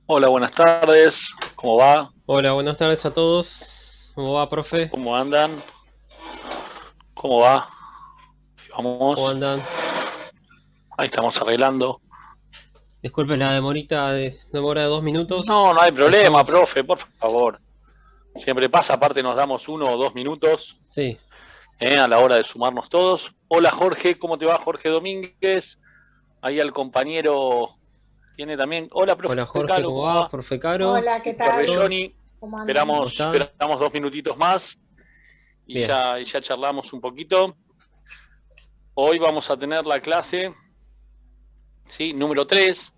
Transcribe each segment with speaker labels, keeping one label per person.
Speaker 1: Hola, buenas tardes. ¿Cómo va?
Speaker 2: Hola, buenas tardes a todos. ¿Cómo va, profe?
Speaker 1: ¿Cómo andan? ¿Cómo va?
Speaker 2: ¿Cómo
Speaker 1: Vamos.
Speaker 2: andan?
Speaker 1: Ahí estamos arreglando.
Speaker 2: Disculpen la demora de 2 minutos.
Speaker 1: No, no hay problema,
Speaker 2: Estamos,
Speaker 1: profe, por favor. Siempre pasa, aparte nos damos 1 o 2 minutos
Speaker 2: sí.
Speaker 1: a la hora de sumarnos todos. Hola Jorge, ¿cómo te va Jorge Domínguez? Ahí al compañero tiene también. Hola, profe
Speaker 2: Hola, Jorge,
Speaker 1: Caro,
Speaker 2: ¿cómo
Speaker 1: ¿cómo
Speaker 2: va?
Speaker 1: va?
Speaker 2: Profe Caro,
Speaker 3: Hola, ¿qué
Speaker 1: Víctor
Speaker 3: tal?
Speaker 2: Víctor,
Speaker 1: Belloni.
Speaker 3: ¿Cómo andan?
Speaker 2: ¿cómo
Speaker 1: Esperamos,
Speaker 2: están?
Speaker 1: esperamos 2 minutitos más y
Speaker 2: Bien,
Speaker 1: ya charlamos un poquito. Hoy vamos a tener la clase, ¿sí? Número 3.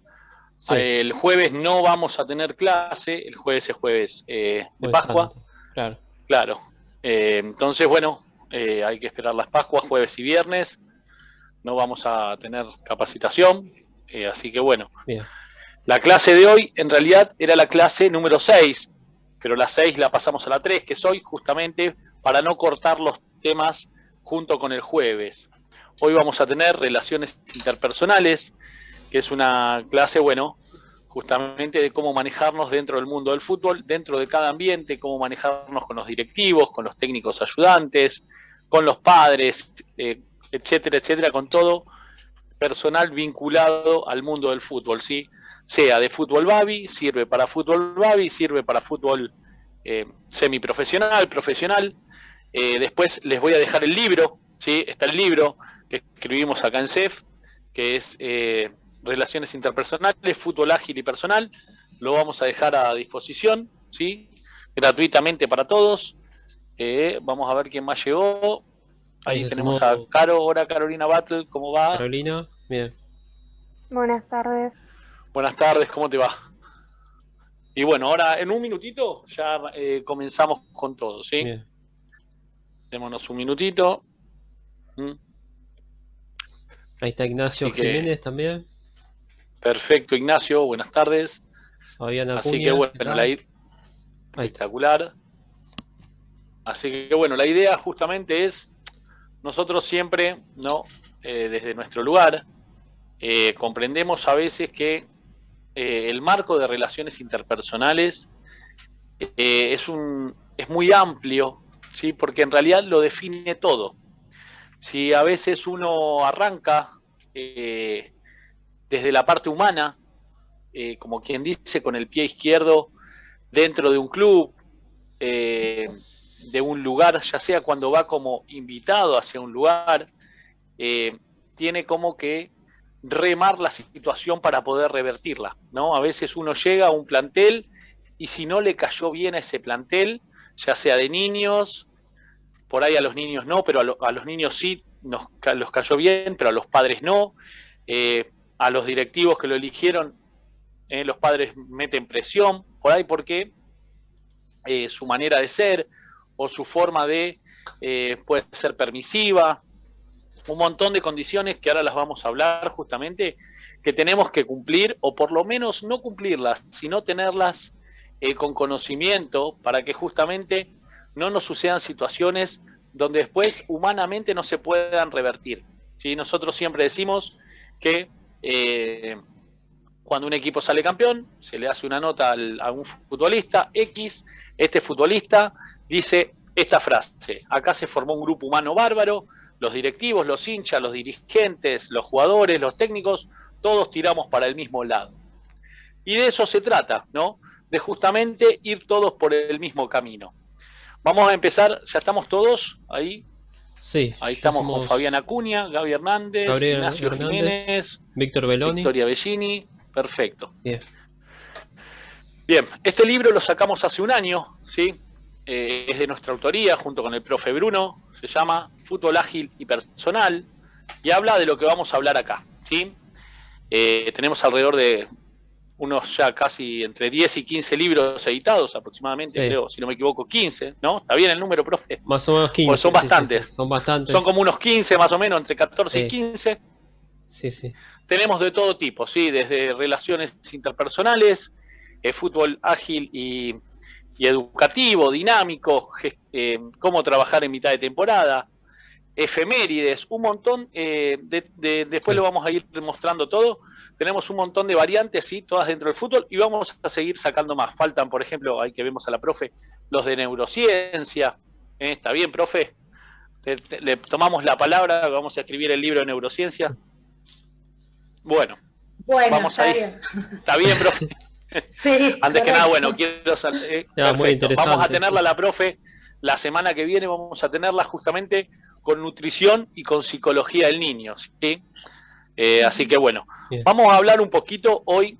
Speaker 2: sí,
Speaker 1: El jueves no vamos a tener clase, el jueves es jueves de
Speaker 2: Jueves
Speaker 1: Pascua,
Speaker 2: Santo, claro.
Speaker 1: claro. Entonces, bueno, hay que esperar las Pascuas, jueves y viernes, no vamos a tener capacitación, así que bueno.
Speaker 2: Bien,
Speaker 1: La clase de hoy en realidad era la clase número 6, pero la 6 la pasamos a la 3, que es hoy justamente para no cortar los temas junto con el jueves. Hoy vamos a tener relaciones interpersonales, que es una clase, bueno, justamente de cómo manejarnos dentro del mundo del fútbol, dentro de cada ambiente, cómo manejarnos con los directivos, con los técnicos ayudantes, con los padres, etcétera, etcétera, con todo personal vinculado al mundo del fútbol, ¿sí? Sea de fútbol babi, sirve para fútbol babi, sirve para fútbol semiprofesional, profesional. Después les voy a dejar el libro, ¿sí? Está el libro que escribimos acá en CEF, que es Relaciones Interpersonales, Fútbol Ágil y Personal. Lo vamos a dejar a disposición, ¿sí? Gratuitamente para todos. Vamos a ver quién más llegó.
Speaker 2: ahí
Speaker 1: Ahí
Speaker 2: se
Speaker 1: tenemos a
Speaker 2: sumó
Speaker 1: Caro, ahora Carolina Battle, ¿cómo va?
Speaker 2: Carolina. Bien,
Speaker 3: Buenas tardes.
Speaker 1: Buenas tardes, ¿cómo te va? Y bueno, ahora en un minutito ya comenzamos con todo, ¿sí?
Speaker 2: bien.
Speaker 1: Démonos un minutito. ¿Mm?
Speaker 2: Ahí está Ignacio
Speaker 1: Así que,
Speaker 2: Jiménez también.
Speaker 1: perfecto, Ignacio, buenas tardes.
Speaker 2: Fabián
Speaker 1: Así que
Speaker 2: Acuña, ¿qué
Speaker 1: bueno,
Speaker 2: tal? Ahí está.
Speaker 1: espectacular. Así que bueno, la idea justamente es nosotros siempre, ¿no? Desde nuestro lugar, comprendemos a veces que el marco de relaciones interpersonales es muy amplio, ¿sí? Porque en realidad lo define todo. Si a veces uno arranca eh, desde la parte humana, como quien dice, con el pie izquierdo dentro de un club, eh, de un lugar, ya sea cuando va como invitado hacia un lugar, eh, tiene como que remar la situación para poder revertirla, ¿no? A veces uno llega a un plantel y si no le cayó bien a ese plantel, ya sea de niños, por ahí a los niños no, pero a los niños sí los cayó bien, pero a los padres no, a los directivos que lo eligieron, los padres meten presión, por ahí porque su manera de ser o su forma de puede ser permisiva, un montón de condiciones que ahora las vamos a hablar justamente, que tenemos que cumplir, o por lo menos no cumplirlas, sino tenerlas con conocimiento para que justamente no nos sucedan situaciones donde después humanamente no se puedan revertir. ¿Sí? Nosotros siempre decimos que cuando un equipo sale campeón, se le hace una nota a un futbolista X, este futbolista dice esta frase: acá se formó un grupo humano bárbaro, los directivos, los hinchas, los dirigentes, los jugadores, los técnicos, todos tiramos para el mismo lado. Y de eso se trata, ¿no? De justamente ir todos por el mismo camino. Vamos a empezar, ya estamos todos ahí.
Speaker 2: Sí,
Speaker 1: Ahí
Speaker 2: ya
Speaker 1: estamos con Fabián
Speaker 2: somos
Speaker 1: Acuña, Gaby Hernández,
Speaker 2: Gabriel
Speaker 1: Ignacio
Speaker 2: Hernández,
Speaker 1: Jiménez,
Speaker 2: Víctor Beloni.
Speaker 1: Victoria Bellini. Perfecto.
Speaker 2: Bien,
Speaker 1: Bien, este libro lo sacamos hace un año, ¿sí? Es de nuestra autoría, junto con el profe Bruno, se llama Fútbol Ágil y Personal, y habla de lo que vamos a hablar acá, ¿sí? Tenemos alrededor de unos ya casi entre 10 y 15 libros editados aproximadamente,
Speaker 2: sí.
Speaker 1: creo, si no me equivoco, 15, ¿no? ¿Está bien el número, profe?
Speaker 2: Más o menos
Speaker 1: Pues son
Speaker 2: 15, sí, sí, sí.
Speaker 1: bastantes,
Speaker 2: Son
Speaker 1: son
Speaker 2: bastantes.
Speaker 1: como unos 15 más o menos, entre 14 y
Speaker 2: Sí,
Speaker 1: 15.
Speaker 2: sí, sí.
Speaker 1: Tenemos de todo tipo, ¿sí? Desde relaciones interpersonales, fútbol ágil y educativo, dinámico, cómo trabajar en mitad de temporada, efemérides, un montón, después
Speaker 2: Sí.
Speaker 1: lo vamos a ir mostrando todo, tenemos un montón de variantes, ¿sí? Todas dentro del fútbol, y vamos a seguir sacando más. Faltan, por ejemplo, ahí que vemos a la profe, los de neurociencia. ¿Está bien, profe? Le tomamos la palabra, vamos a escribir el libro de neurociencia. Bueno, vamos
Speaker 4: está
Speaker 1: ahí.
Speaker 4: Bien.
Speaker 1: Está bien, profe.
Speaker 4: Sí,
Speaker 1: Antes que nada, bueno, quiero perfecto. Vamos a tenerla la profe la semana que viene, vamos a tenerla justamente con nutrición y con psicología del niño, ¿sí? Así que bueno, bien. Vamos a hablar un poquito hoy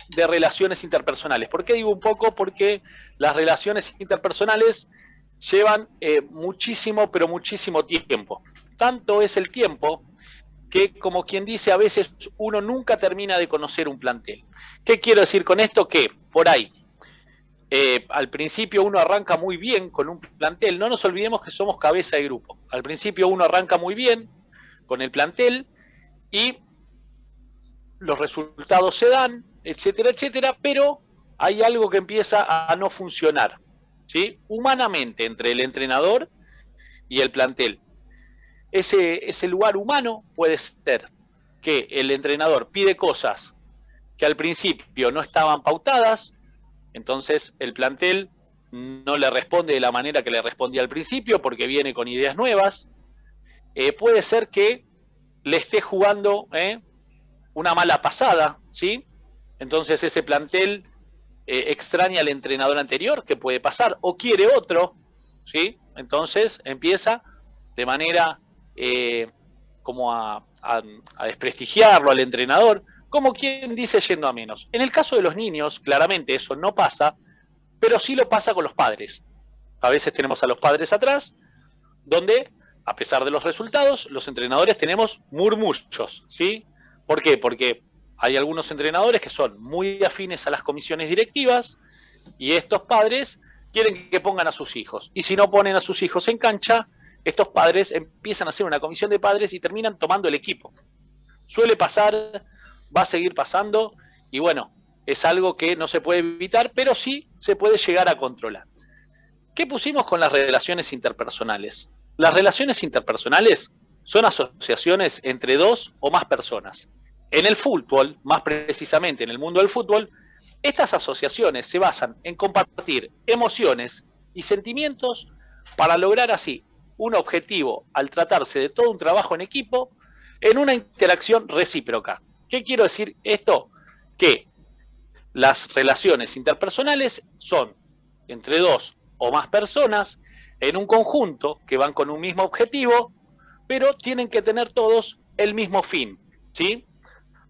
Speaker 1: de relaciones interpersonales. ¿Por qué digo un poco? Porque las relaciones interpersonales llevan muchísimo, pero muchísimo tiempo. Tanto es el tiempo que, como quien dice, a veces uno nunca termina de conocer un plantel. ¿Qué quiero decir con esto? Que por ahí, al principio uno arranca muy bien con un plantel. No nos olvidemos que somos cabeza de grupo. Al principio uno arranca muy bien con el plantel y los resultados se dan, etcétera, etcétera, pero hay algo que empieza a no funcionar, ¿sí? Humanamente, entre el entrenador y el plantel. Ese lugar humano puede ser que el entrenador pide cosas que al principio no estaban pautadas, entonces el plantel no le responde de la manera que le respondía al principio porque viene con ideas nuevas. Puede ser que le esté jugando una mala pasada, ¿sí? Entonces ese plantel extraña al entrenador anterior, que puede pasar, o quiere otro, ¿sí? Entonces empieza de manera como a desprestigiarlo al entrenador, como quien dice yendo a menos. En el caso de los niños, claramente eso no pasa, pero sí lo pasa con los padres. A veces tenemos a los padres atrás, donde, a pesar de los resultados, los entrenadores tenemos murmullos, ¿sí? ¿Por qué? Porque hay algunos entrenadores que son muy afines a las comisiones directivas y estos padres quieren que pongan a sus hijos. Y si no ponen a sus hijos en cancha, estos padres empiezan a hacer una comisión de padres y terminan tomando el equipo. Suele pasar, va a seguir pasando y bueno, es algo que no se puede evitar, pero sí se puede llegar a controlar. ¿Qué pusimos con las relaciones interpersonales? Las relaciones interpersonales son asociaciones entre dos o más personas. En el fútbol, más precisamente en el mundo del fútbol, estas asociaciones se basan en compartir emociones y sentimientos para lograr así un objetivo al tratarse de todo un trabajo en equipo en una interacción recíproca. ¿Qué quiero decir esto? Que las relaciones interpersonales son entre dos o más personas en un conjunto que van con un mismo objetivo, pero tienen que tener todos el mismo fin, ¿sí?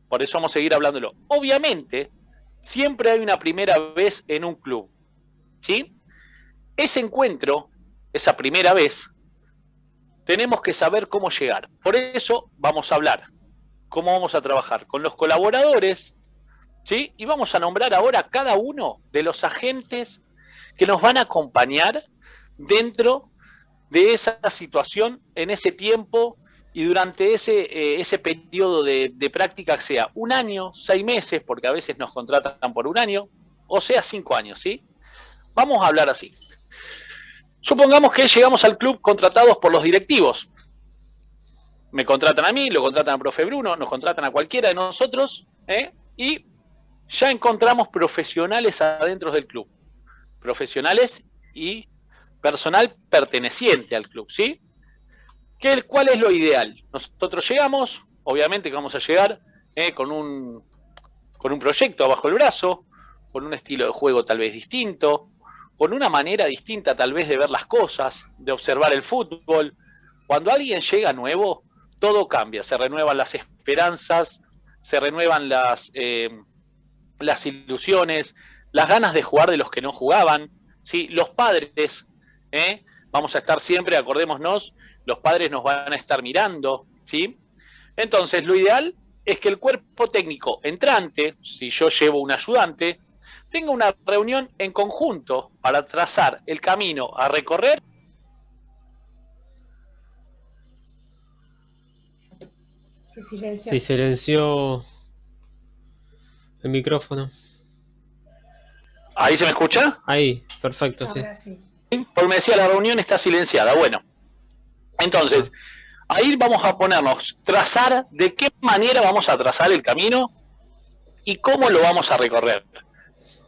Speaker 1: Por eso vamos a seguir hablándolo. Obviamente, siempre hay una primera vez en un club, ¿sí? Ese encuentro, esa primera vez, tenemos que saber cómo llegar. Por eso vamos a hablar cómo vamos a trabajar con los colaboradores, ¿sí? Y vamos a nombrar ahora cada uno de los agentes que nos van a acompañar dentro de esa situación, en ese tiempo y durante ese periodo de práctica, sea un año, 6 meses, porque a veces nos contratan por un año, o sea 5 años, ¿sí? Vamos a hablar así. Supongamos que llegamos al club contratados por los directivos. Me contratan a mí, lo contratan al profe Bruno, nos contratan a cualquiera de nosotros, y ya encontramos profesionales adentro del club. Profesionales y personal perteneciente al club, ¿sí? ¿Cuál es lo ideal? Nosotros llegamos, obviamente que vamos a llegar con un proyecto bajo el brazo, con un estilo de juego tal vez distinto, con una manera distinta tal vez de ver las cosas, de observar el fútbol. Cuando alguien llega nuevo, todo cambia, se renuevan las esperanzas, se renuevan las ilusiones, las ganas de jugar de los que no jugaban, ¿sí? Los padres, vamos a estar siempre, acordémonos, los padres nos van a estar mirando, ¿sí? Entonces, lo ideal es que el cuerpo técnico entrante, si yo llevo un ayudante, tenga una reunión en conjunto para trazar el camino a recorrer.
Speaker 2: Se silenció el micrófono.
Speaker 1: ¿Ahí se me escucha?
Speaker 2: Ahí, perfecto, sí.
Speaker 1: Porque me decía, la reunión está silenciada. Bueno, entonces, ahí vamos a ponernos, trazar de qué manera vamos a trazar el camino y cómo lo vamos a recorrer,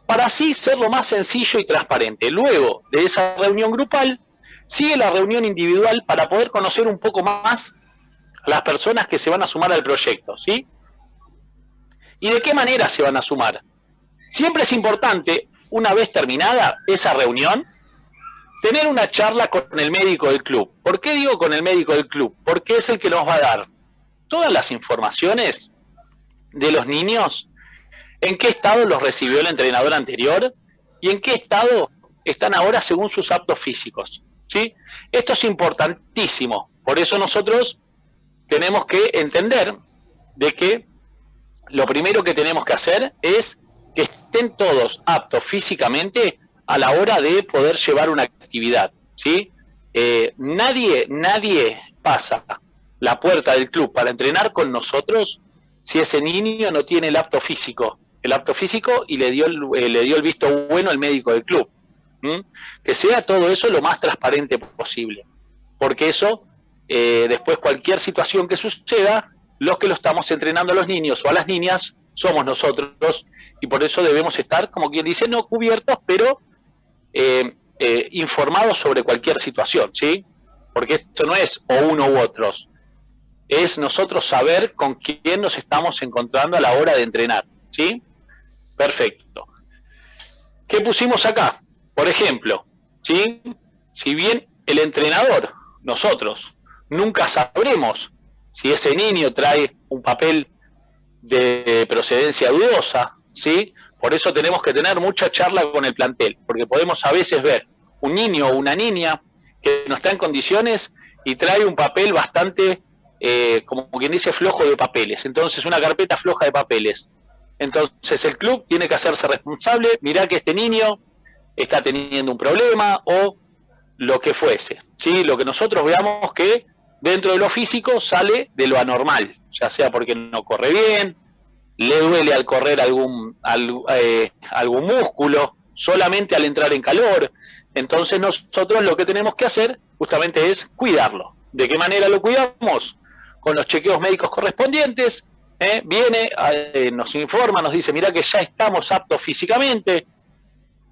Speaker 1: para así ser lo más sencillo y transparente. Luego de esa reunión grupal, sigue la reunión individual para poder conocer un poco más a las personas que se van a sumar al proyecto, ¿sí? ¿Y de qué manera se van a sumar? Siempre es importante, una vez terminada esa reunión, tener una charla con el médico del club. ¿Por qué digo con el médico del club? Porque es el que nos va a dar todas las informaciones de los niños, en qué estado los recibió el entrenador anterior y en qué estado están ahora según sus aptos físicos, ¿sí? Esto es importantísimo, por eso nosotros tenemos que entender de que lo primero que tenemos que hacer es que estén todos aptos físicamente a la hora de poder llevar una actividad, ¿sí? Nadie pasa la puerta del club para entrenar con nosotros si ese niño no tiene el apto físico y le dio el visto bueno al médico del club. Que sea todo eso lo más transparente posible, porque eso, después cualquier situación que suceda, los que lo estamos entrenando a los niños o a las niñas somos nosotros, y por eso debemos estar, como quien dice, no cubiertos, pero informados sobre cualquier situación, ¿sí? Porque esto no es o uno u otros, es nosotros saber con quién nos estamos encontrando a la hora de entrenar, ¿sí? Perfecto. ¿Qué pusimos acá? Por ejemplo, ¿sí? Si bien el entrenador, nosotros, nunca sabremos si ese niño trae un papel de procedencia dudosa, ¿sí? Por eso tenemos que tener mucha charla con el plantel, porque podemos a veces ver un niño o una niña que no está en condiciones y trae un papel bastante, como quien dice, flojo de papeles. Entonces, una carpeta floja de papeles. Entonces, el club tiene que hacerse responsable, mirá que este niño está teniendo un problema o lo que fuese, ¿sí? Lo que nosotros veamos que dentro de lo físico sale de lo anormal, ya sea porque no corre bien, le duele al correr algún músculo, solamente al entrar en calor. Entonces nosotros lo que tenemos que hacer justamente es cuidarlo. ¿De qué manera lo cuidamos? Con los chequeos médicos correspondientes. Viene, nos informa, nos dice, mirá que ya estamos aptos físicamente.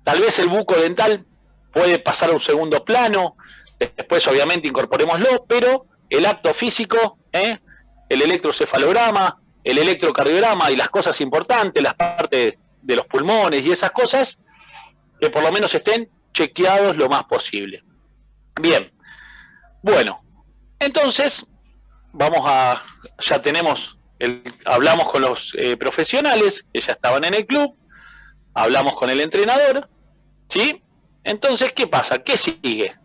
Speaker 1: Tal vez el buco dental puede pasar a un segundo plano, después obviamente incorporémoslo, pero el apto físico, el electrocefalograma, el electrocardiograma y las cosas importantes, las partes de los pulmones y esas cosas, que por lo menos estén chequeados lo más posible. Bien, bueno, entonces ya tenemos, hablamos con los profesionales que ya estaban en el club, hablamos con el entrenador, ¿sí? Entonces, ¿qué pasa? ¿Qué sigue?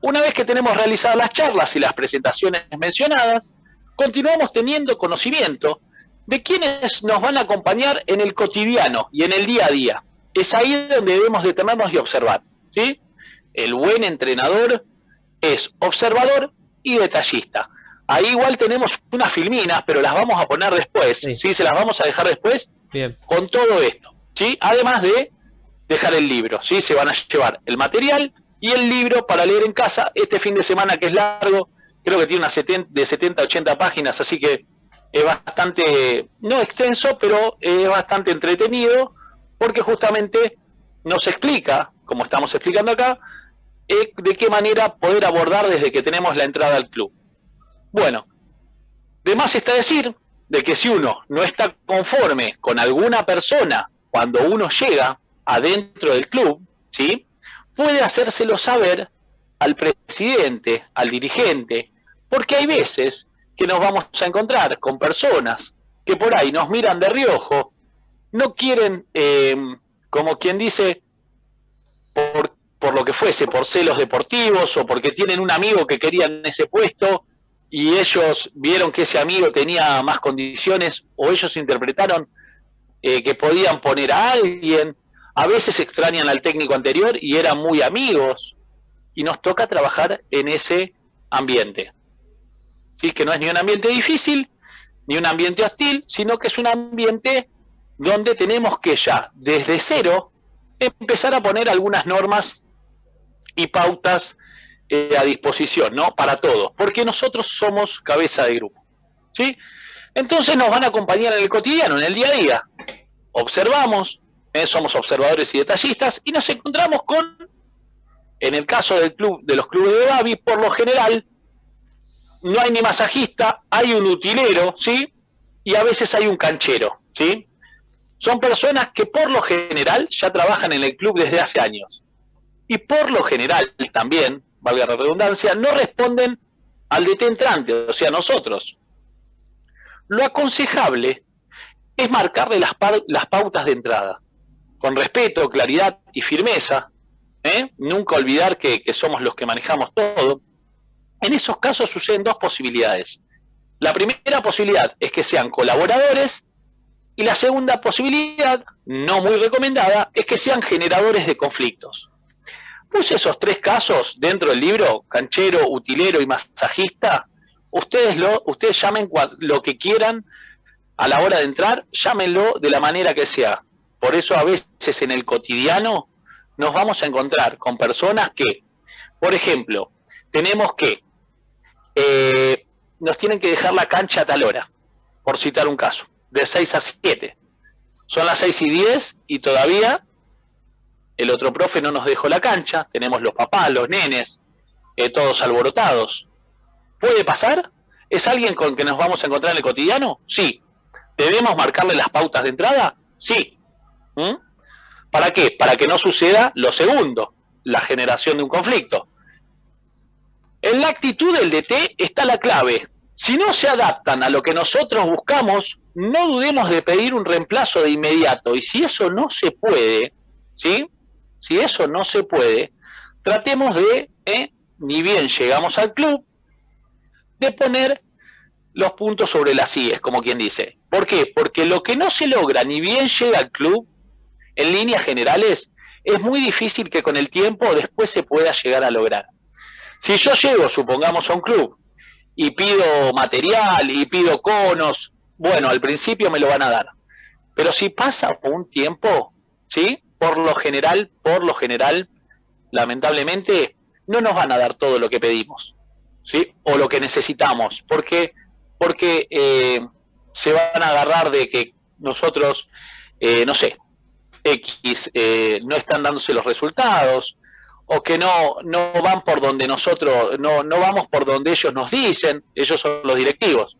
Speaker 1: Una vez que tenemos realizadas las charlas y las presentaciones mencionadas, continuamos teniendo conocimiento de quienes nos van a acompañar en el cotidiano y en el día a día. Es ahí donde debemos detenernos y observar, ¿sí? El buen entrenador es observador y detallista. Ahí igual tenemos unas filminas, pero las vamos a poner después, ¿sí? Se las vamos a dejar después.
Speaker 2: Bien.
Speaker 1: Con todo esto, ¿sí? Además de dejar el libro, ¿sí? Se van a llevar el material y el libro para leer en casa este fin de semana, que es largo, creo que tiene de 70 a 80 páginas, así que es bastante, no extenso, pero es bastante entretenido, porque justamente nos explica, como estamos explicando acá, de qué manera poder abordar desde que tenemos la entrada al club. Bueno, de más está decir de que si uno no está conforme con alguna persona cuando uno llega adentro del club, ¿sí? Puede hacérselo saber al presidente, al dirigente, porque hay veces que nos vamos a encontrar con personas que por ahí nos miran de reojo, no quieren, como quien dice, por lo que fuese, por celos deportivos o porque tienen un amigo que querían ese puesto y ellos vieron que ese amigo tenía más condiciones o ellos interpretaron que podían poner a alguien. A veces extrañan al técnico anterior y eran muy amigos y nos toca trabajar en ese ambiente. ¿Sí? Que no es ni un ambiente difícil, ni un ambiente hostil, sino que es un ambiente donde tenemos que ya, desde cero, empezar a poner algunas normas y pautas a disposición, ¿no? Para todos, porque nosotros somos cabeza de grupo, ¿sí? Entonces nos van a acompañar en el cotidiano, en el día a día. observamos, somos observadores y detallistas, y nos encontramos con, en el caso del club, de los clubes de Babi, por lo general, no hay ni masajista, hay un utilero, ¿sí? Y a veces hay un canchero, ¿sí? Son personas que por lo general ya trabajan en el club desde hace años. Y por lo general también, valga la redundancia, no responden al DT entrante, o sea, nosotros. Lo aconsejable es marcarle las pautas de entrada, con respeto, claridad y firmeza, nunca olvidar que somos los que manejamos todo. En esos casos suceden dos posibilidades. La primera posibilidad es que sean colaboradores, y la segunda posibilidad, no muy recomendada, es que sean generadores de conflictos. Puse esos tres casos dentro del libro, canchero, utilero y masajista. Ustedes llamen lo que quieran a la hora de entrar, llámenlo de la manera que sea. Por eso a veces en el cotidiano nos vamos a encontrar con personas que, por ejemplo, tenemos que, nos tienen que dejar la cancha a tal hora, por citar un caso, de 6 a 7. Son las 6:10 y todavía el otro profe no nos dejó la cancha, tenemos los papás, los nenes, todos alborotados. ¿Puede pasar? ¿Es alguien con que nos vamos a encontrar en el cotidiano? Sí. ¿Debemos marcarle las pautas de entrada? Sí. ¿Para qué? Para que no suceda lo segundo, la generación de un conflicto. En la actitud del DT está la clave. Si no se adaptan a lo que nosotros buscamos, no dudemos de pedir un reemplazo de inmediato. Y si eso no se puede, ¿sí? Si eso no se puede, tratemos de, ni bien llegamos al club, de poner los puntos sobre las IES, como quien dice. ¿Por qué? Porque lo que no se logra ni bien llega al club, en líneas generales, es muy difícil que con el tiempo después se pueda llegar a lograr. Si yo llego, supongamos, a un club y pido material y pido conos, bueno, al principio me lo van a dar. Pero si pasa un tiempo, ¿sí? Por lo general, lamentablemente, no nos van a dar todo lo que pedimos, ¿sí? O lo que necesitamos, porque se van a agarrar de que nosotros, no sé, no están dándose los resultados, o que no van por donde nosotros, no vamos por donde ellos nos dicen, ellos son los directivos,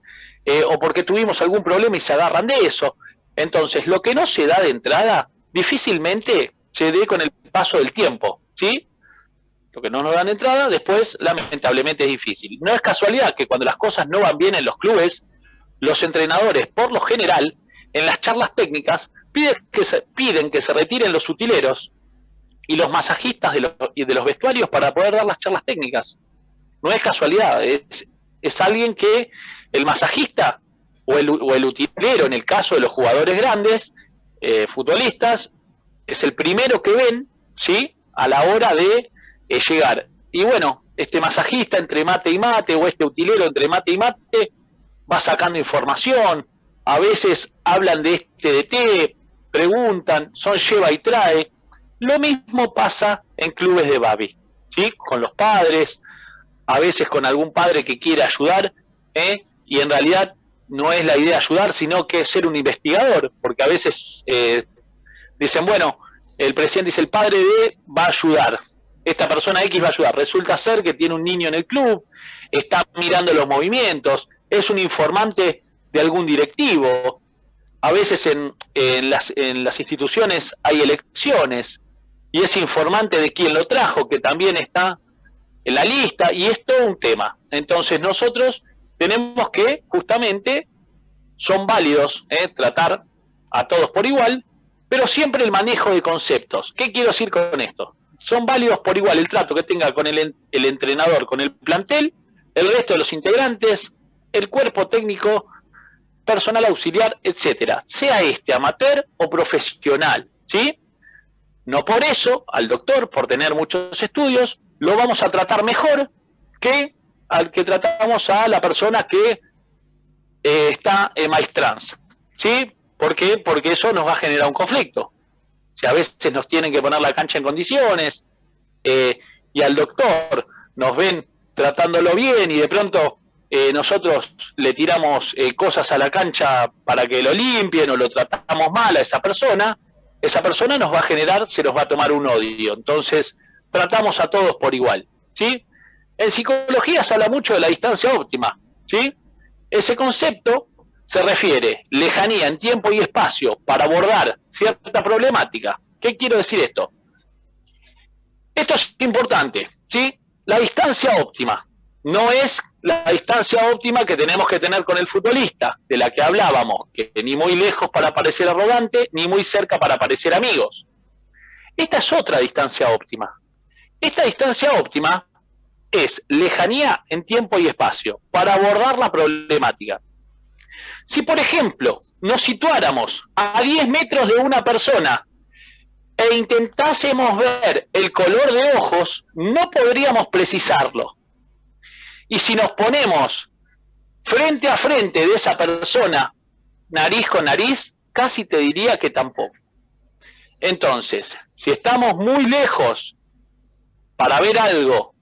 Speaker 1: o porque tuvimos algún problema y se agarran de eso. Entonces, lo que no se da de entrada, difícilmente se dé con el paso del tiempo, ¿sí? Lo que no nos dan de entrada, después, lamentablemente, es difícil. No es casualidad que cuando las cosas no van bien en los clubes, los entrenadores, por lo general, en las charlas técnicas, piden que se retiren los utileros y los masajistas de los vestuarios para poder dar las charlas técnicas. No es casualidad, es alguien que el masajista o el utilero, en el caso de los jugadores grandes, futbolistas, es el primero que ven, ¿sí? A la hora de llegar. Y bueno, este masajista entre mate y mate, o este utilero entre mate y mate, va sacando información, a veces hablan de este DT, preguntan, son lleva y trae. Lo mismo pasa en clubes de Babi, ¿sí? Con los padres, a veces con algún padre que quiere ayudar, y en realidad no es la idea ayudar, sino que ser un investigador, porque a veces dicen, bueno, el presidente dice, el padre de va a ayudar, esta persona X va a ayudar, resulta ser que tiene un niño en el club, está mirando los movimientos, es un informante de algún directivo. A veces en las instituciones hay elecciones y es informante de quien lo trajo, que también está en la lista, y es todo un tema. Entonces nosotros tenemos que, justamente, son válidos tratar a todos por igual, pero siempre el manejo de conceptos. ¿Qué quiero decir con esto? Son válidos por igual el trato que tenga con el entrenador, con el plantel, el resto de los integrantes, el cuerpo técnico, personal auxiliar, etcétera, sea este amateur o profesional, ¿sí? No por eso al doctor, por tener muchos estudios, lo vamos a tratar mejor que al que tratamos a la persona que está en maestrans, ¿sí? ¿Por qué? Porque eso nos va a generar un conflicto. Si a veces nos tienen que poner la cancha en condiciones, y al doctor nos ven tratándolo bien y de pronto nosotros le tiramos cosas a la cancha para que lo limpien o lo tratamos mal a esa persona nos va a generar, se nos va a tomar un odio. Entonces, tratamos a todos por igual, ¿sí? En psicología se habla mucho de la distancia óptima, ¿sí? Ese concepto se refiere lejanía en tiempo y espacio para abordar cierta problemática. ¿Qué quiero decir esto? Esto es importante, ¿sí? La distancia óptima no es la distancia óptima que tenemos que tener con el futbolista, de la que hablábamos, que ni muy lejos para parecer arrogante, ni muy cerca para parecer amigos. Esta es otra distancia óptima. Esta distancia óptima es lejanía en tiempo y espacio para abordar la problemática. Si, por ejemplo, nos situáramos a 10 metros de una persona e intentásemos ver el color de ojos, no podríamos precisarlo. Y si nos ponemos frente a frente de esa persona, nariz con nariz, casi te diría que tampoco. Entonces, si estamos muy lejos para ver algo,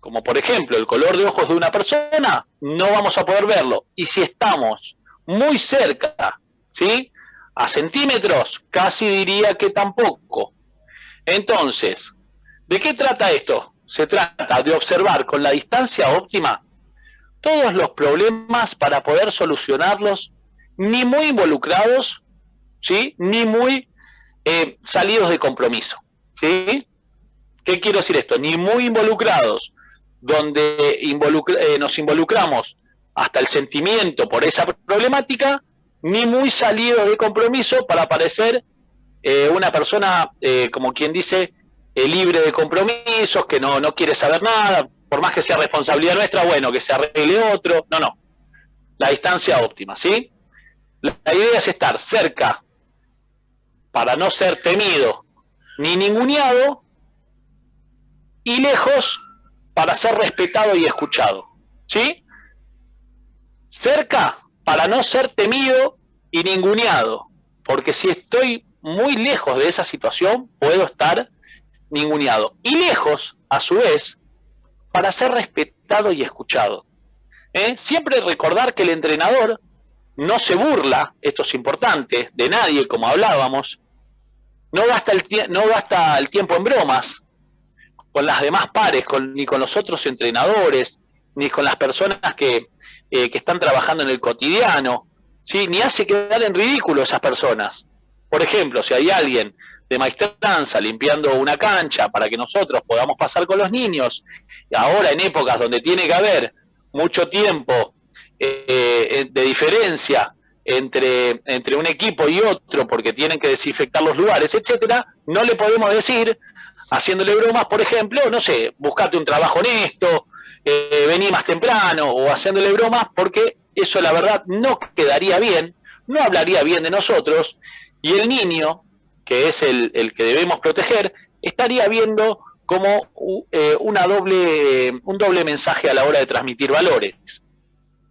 Speaker 1: como por ejemplo el color de ojos de una persona, no vamos a poder verlo. Y si estamos muy cerca, ¿sí?, a centímetros, casi diría que tampoco. Entonces, ¿de qué trata esto? Se trata de observar con la distancia óptima todos los problemas para poder solucionarlos, ni muy involucrados, ¿sí?, ni muy salidos de compromiso, ¿sí? ¿Qué quiero decir esto? Ni muy involucrados, donde nos involucramos hasta el sentimiento por esa problemática, ni muy salidos de compromiso para parecer una persona, como quien dice, libre de compromisos, que no quiere saber nada, por más que sea responsabilidad nuestra, bueno, que se arregle otro. No. La distancia óptima, ¿sí? La idea es estar cerca para no ser temido ni ninguneado, y lejos para ser respetado y escuchado, ¿sí? Cerca para no ser temido y ninguneado, porque si estoy muy lejos de esa situación, puedo estar ninguneado. Y lejos, a su vez, para ser respetado y escuchado. Siempre recordar que el entrenador no se burla, esto es importante, de nadie, como hablábamos, no gasta el tiempo en bromas con las demás pares, ni con los otros entrenadores, ni con las personas que están trabajando en el cotidiano, ¿sí?, ni hace quedar en ridículo a esas personas. Por ejemplo, si hay alguien de maestranza limpiando una cancha para que nosotros podamos pasar con los niños, ahora en épocas donde tiene que haber mucho tiempo de diferencia entre un equipo y otro, porque tienen que desinfectar los lugares, etcétera, no le podemos decir, haciéndole bromas, por ejemplo, no sé, buscate un trabajo honesto, vení más temprano, o haciéndole bromas, porque eso la verdad no quedaría bien, no hablaría bien de nosotros, y el niño, que es el que debemos proteger, estaría viendo como un doble mensaje a la hora de transmitir valores,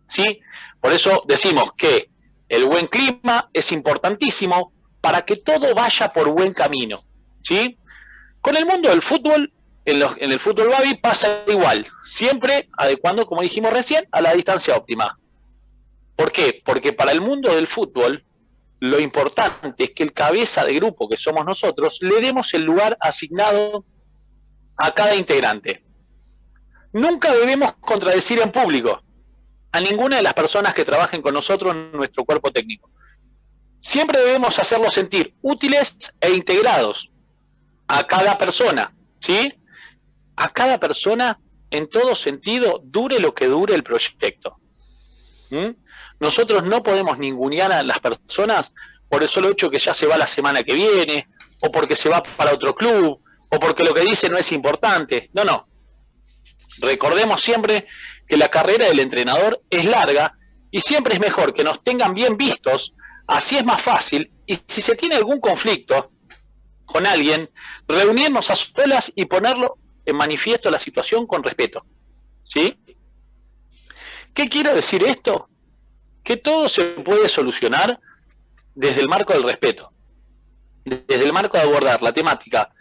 Speaker 1: ¿sí? Por eso decimos que el buen clima es importantísimo para que todo vaya por buen camino, ¿sí? Con el mundo del fútbol, en el fútbol baby pasa igual, siempre adecuando, como dijimos recién, a la distancia óptima. ¿Por qué? Porque para el mundo del fútbol, lo importante es que el cabeza de grupo, que somos nosotros, le demos el lugar asignado a cada integrante. Nunca debemos contradecir en público a ninguna de las personas que trabajen con nosotros en nuestro cuerpo técnico. Siempre debemos hacerlos sentir útiles e integrados a cada persona, ¿sí? A cada persona en todo sentido, dure lo que dure el proyecto. Nosotros no podemos ningunear a las personas por el solo hecho que ya se va la semana que viene, o porque se va para otro club, o porque lo que dice no es importante. No. Recordemos siempre que la carrera del entrenador es larga y siempre es mejor que nos tengan bien vistos, así es más fácil, y si se tiene algún conflicto con alguien, reunirnos a solas y ponerlo en manifiesto la situación con respeto, ¿sí? ¿Qué quiero decir esto? Que todo se puede solucionar desde el marco del respeto, desde el marco de abordar la temática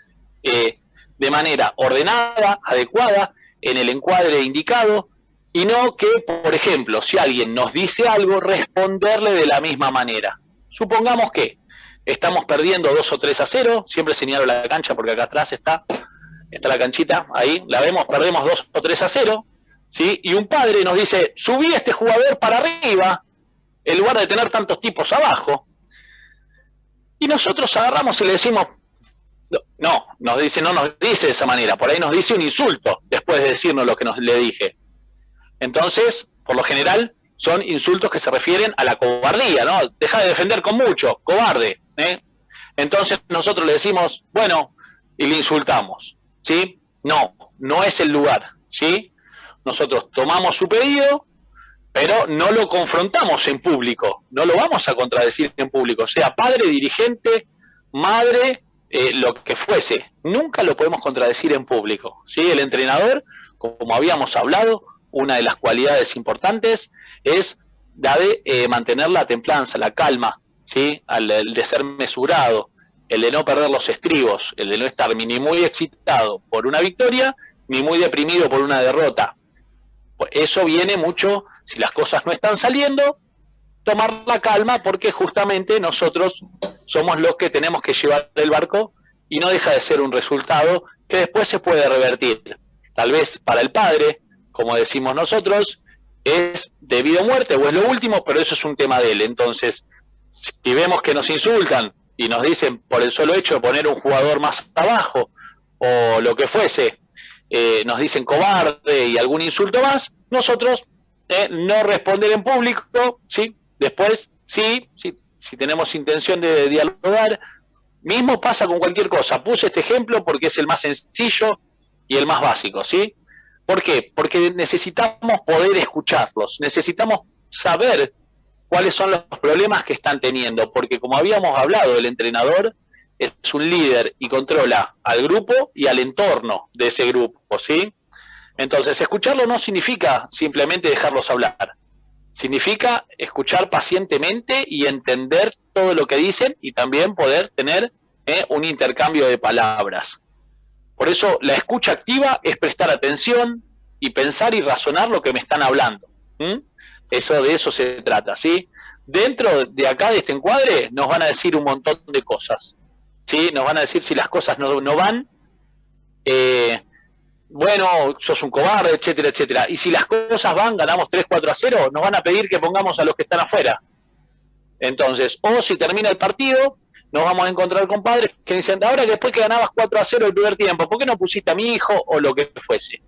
Speaker 1: de manera ordenada, adecuada, en el encuadre indicado, Y no que, por ejemplo, si alguien nos dice algo, responderle de la misma manera. Supongamos que estamos perdiendo 2 o 3-0, siempre señalo la cancha porque acá atrás está la canchita, ahí la vemos, perdemos 2 o 3-0, ¿sí? Y un padre nos dice, subí a este jugador para arriba, en lugar de tener tantos tipos abajo. Y nosotros agarramos y le decimos, no nos dice de esa manera, por ahí nos dice un insulto después de decirnos lo que le dije. Entonces, por lo general, son insultos que se refieren a la cobardía, ¿no? Deja de defender con mucho, cobarde, ¿eh? Entonces nosotros le decimos, bueno, y le insultamos, ¿sí? No es el lugar, ¿sí? Nosotros tomamos su pedido, pero no lo confrontamos en público, no lo vamos a contradecir en público, sea padre, dirigente, madre, lo que fuese, nunca lo podemos contradecir en público, ¿sí? El entrenador, como habíamos hablado, una de las cualidades importantes es la de mantener la templanza, la calma, ¿sí? El de ser mesurado, el de no perder los estribos, el de no estar ni muy excitado por una victoria, ni muy deprimido por una derrota. Pues eso viene mucho, si las cosas no están saliendo, tomar la calma, porque justamente nosotros somos los que tenemos que llevar el barco y no deja de ser un resultado que después se puede revertir. Tal vez para el padre, como decimos nosotros, es de vida o muerte o es lo último, pero eso es un tema de él. Entonces, si vemos que nos insultan y nos dicen por el solo hecho de poner un jugador más abajo o lo que fuese, nos dicen cobarde y algún insulto más, nosotros no responder en público, ¿sí? Después, sí, si tenemos intención de dialogar, mismo pasa con cualquier cosa. Puse este ejemplo porque es el más sencillo y el más básico, ¿sí? ¿Por qué? Porque necesitamos poder escucharlos, necesitamos saber cuáles son los problemas que están teniendo, porque como habíamos hablado, el entrenador es un líder y controla al grupo y al entorno de ese grupo, ¿sí? Entonces, escucharlo no significa simplemente dejarlos hablar, significa escuchar pacientemente y entender todo lo que dicen y también poder tener un intercambio de palabras. Por eso la escucha activa es prestar atención y pensar y razonar lo que me están hablando. De eso se trata, ¿sí? Dentro de acá, de este encuadre, nos van a decir un montón de cosas, ¿sí? Nos van a decir si las cosas no van, bueno, sos un cobarde, etcétera, etcétera. Y si las cosas van, ganamos 3-4-0, nos van a pedir que pongamos a los que están afuera. Entonces, o si termina el partido, nos vamos a encontrar con padres que dicen, ahora que después que ganabas 4-0 el primer tiempo, ¿por qué no pusiste a mi hijo? O lo que fuese.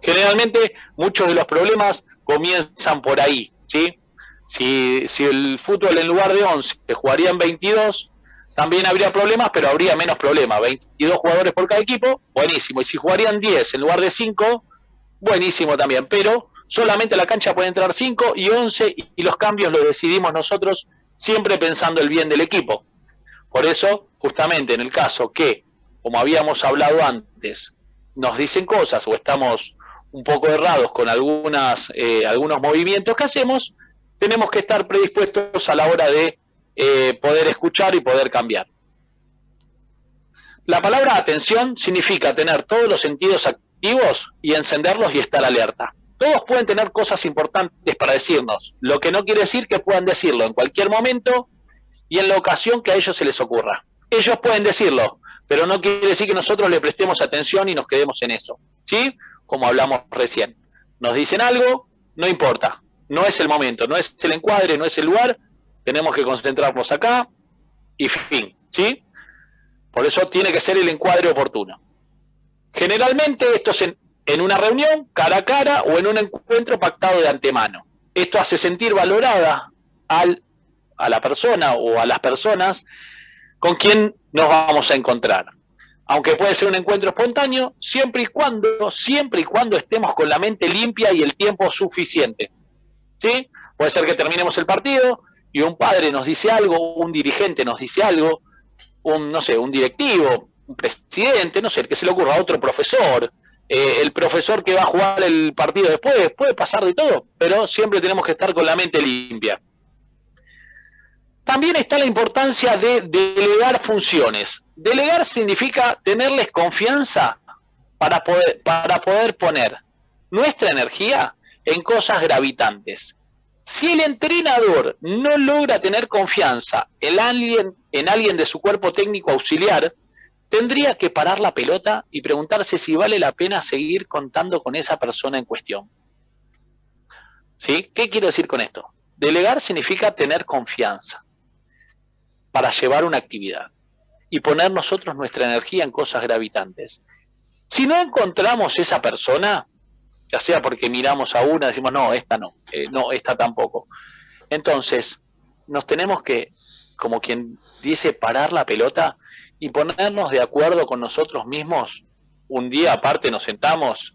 Speaker 1: Generalmente, muchos de los problemas comienzan por ahí, ¿sí? Si el fútbol en lugar de 11 jugaría en 22, también habría problemas, pero habría menos problemas. 22 jugadores por cada equipo, buenísimo. Y si jugarían 10 en lugar de 5, buenísimo también. Pero solamente a la cancha pueden entrar 5 y 11, y los cambios los decidimos nosotros, siempre pensando el bien del equipo. Por eso, justamente en el caso que, como habíamos hablado antes, nos dicen cosas o estamos un poco errados con algunos movimientos que hacemos, tenemos que estar predispuestos a la hora de poder escuchar y poder cambiar. La palabra atención significa tener todos los sentidos activos y encenderlos y estar alerta. Todos pueden tener cosas importantes para decirnos, lo que no quiere decir que puedan decirlo en cualquier momento y en la ocasión que a ellos se les ocurra. Ellos pueden decirlo, pero no quiere decir que nosotros le prestemos atención y nos quedemos en eso, ¿sí? Como hablamos recién. Nos dicen algo, no importa, no es el momento, no es el encuadre, no es el lugar, tenemos que concentrarnos acá y fin, ¿sí? Por eso tiene que ser el encuadre oportuno. Generalmente esto es en una reunión, cara a cara, o en un encuentro pactado de antemano. Esto hace sentir valorada a la persona o a las personas con quien nos vamos a encontrar. Aunque puede ser un encuentro espontáneo, siempre y cuando estemos con la mente limpia y el tiempo suficiente, ¿sí? Puede ser que terminemos el partido y un padre nos dice algo, un dirigente nos dice algo, un directivo, un presidente, no sé, el que se le ocurra, otro profesor, el profesor que va a jugar el partido después, puede pasar de todo, pero siempre tenemos que estar con la mente limpia. También está la importancia de delegar funciones. Delegar significa tenerles confianza para poder poner nuestra energía en cosas gravitantes. Si el entrenador no logra tener confianza en alguien de su cuerpo técnico auxiliar, tendría que parar la pelota y preguntarse si vale la pena seguir contando con esa persona en cuestión. ¿Sí? ¿Qué quiero decir con esto? Delegar significa tener confianza para llevar una actividad y poner nosotros nuestra energía en cosas gravitantes. Si no encontramos esa persona, ya sea porque miramos a una y decimos, no, esta no, no, esta tampoco. Entonces, nos tenemos que, como quien dice, parar la pelota y ponernos de acuerdo con nosotros mismos. Un día aparte nos sentamos,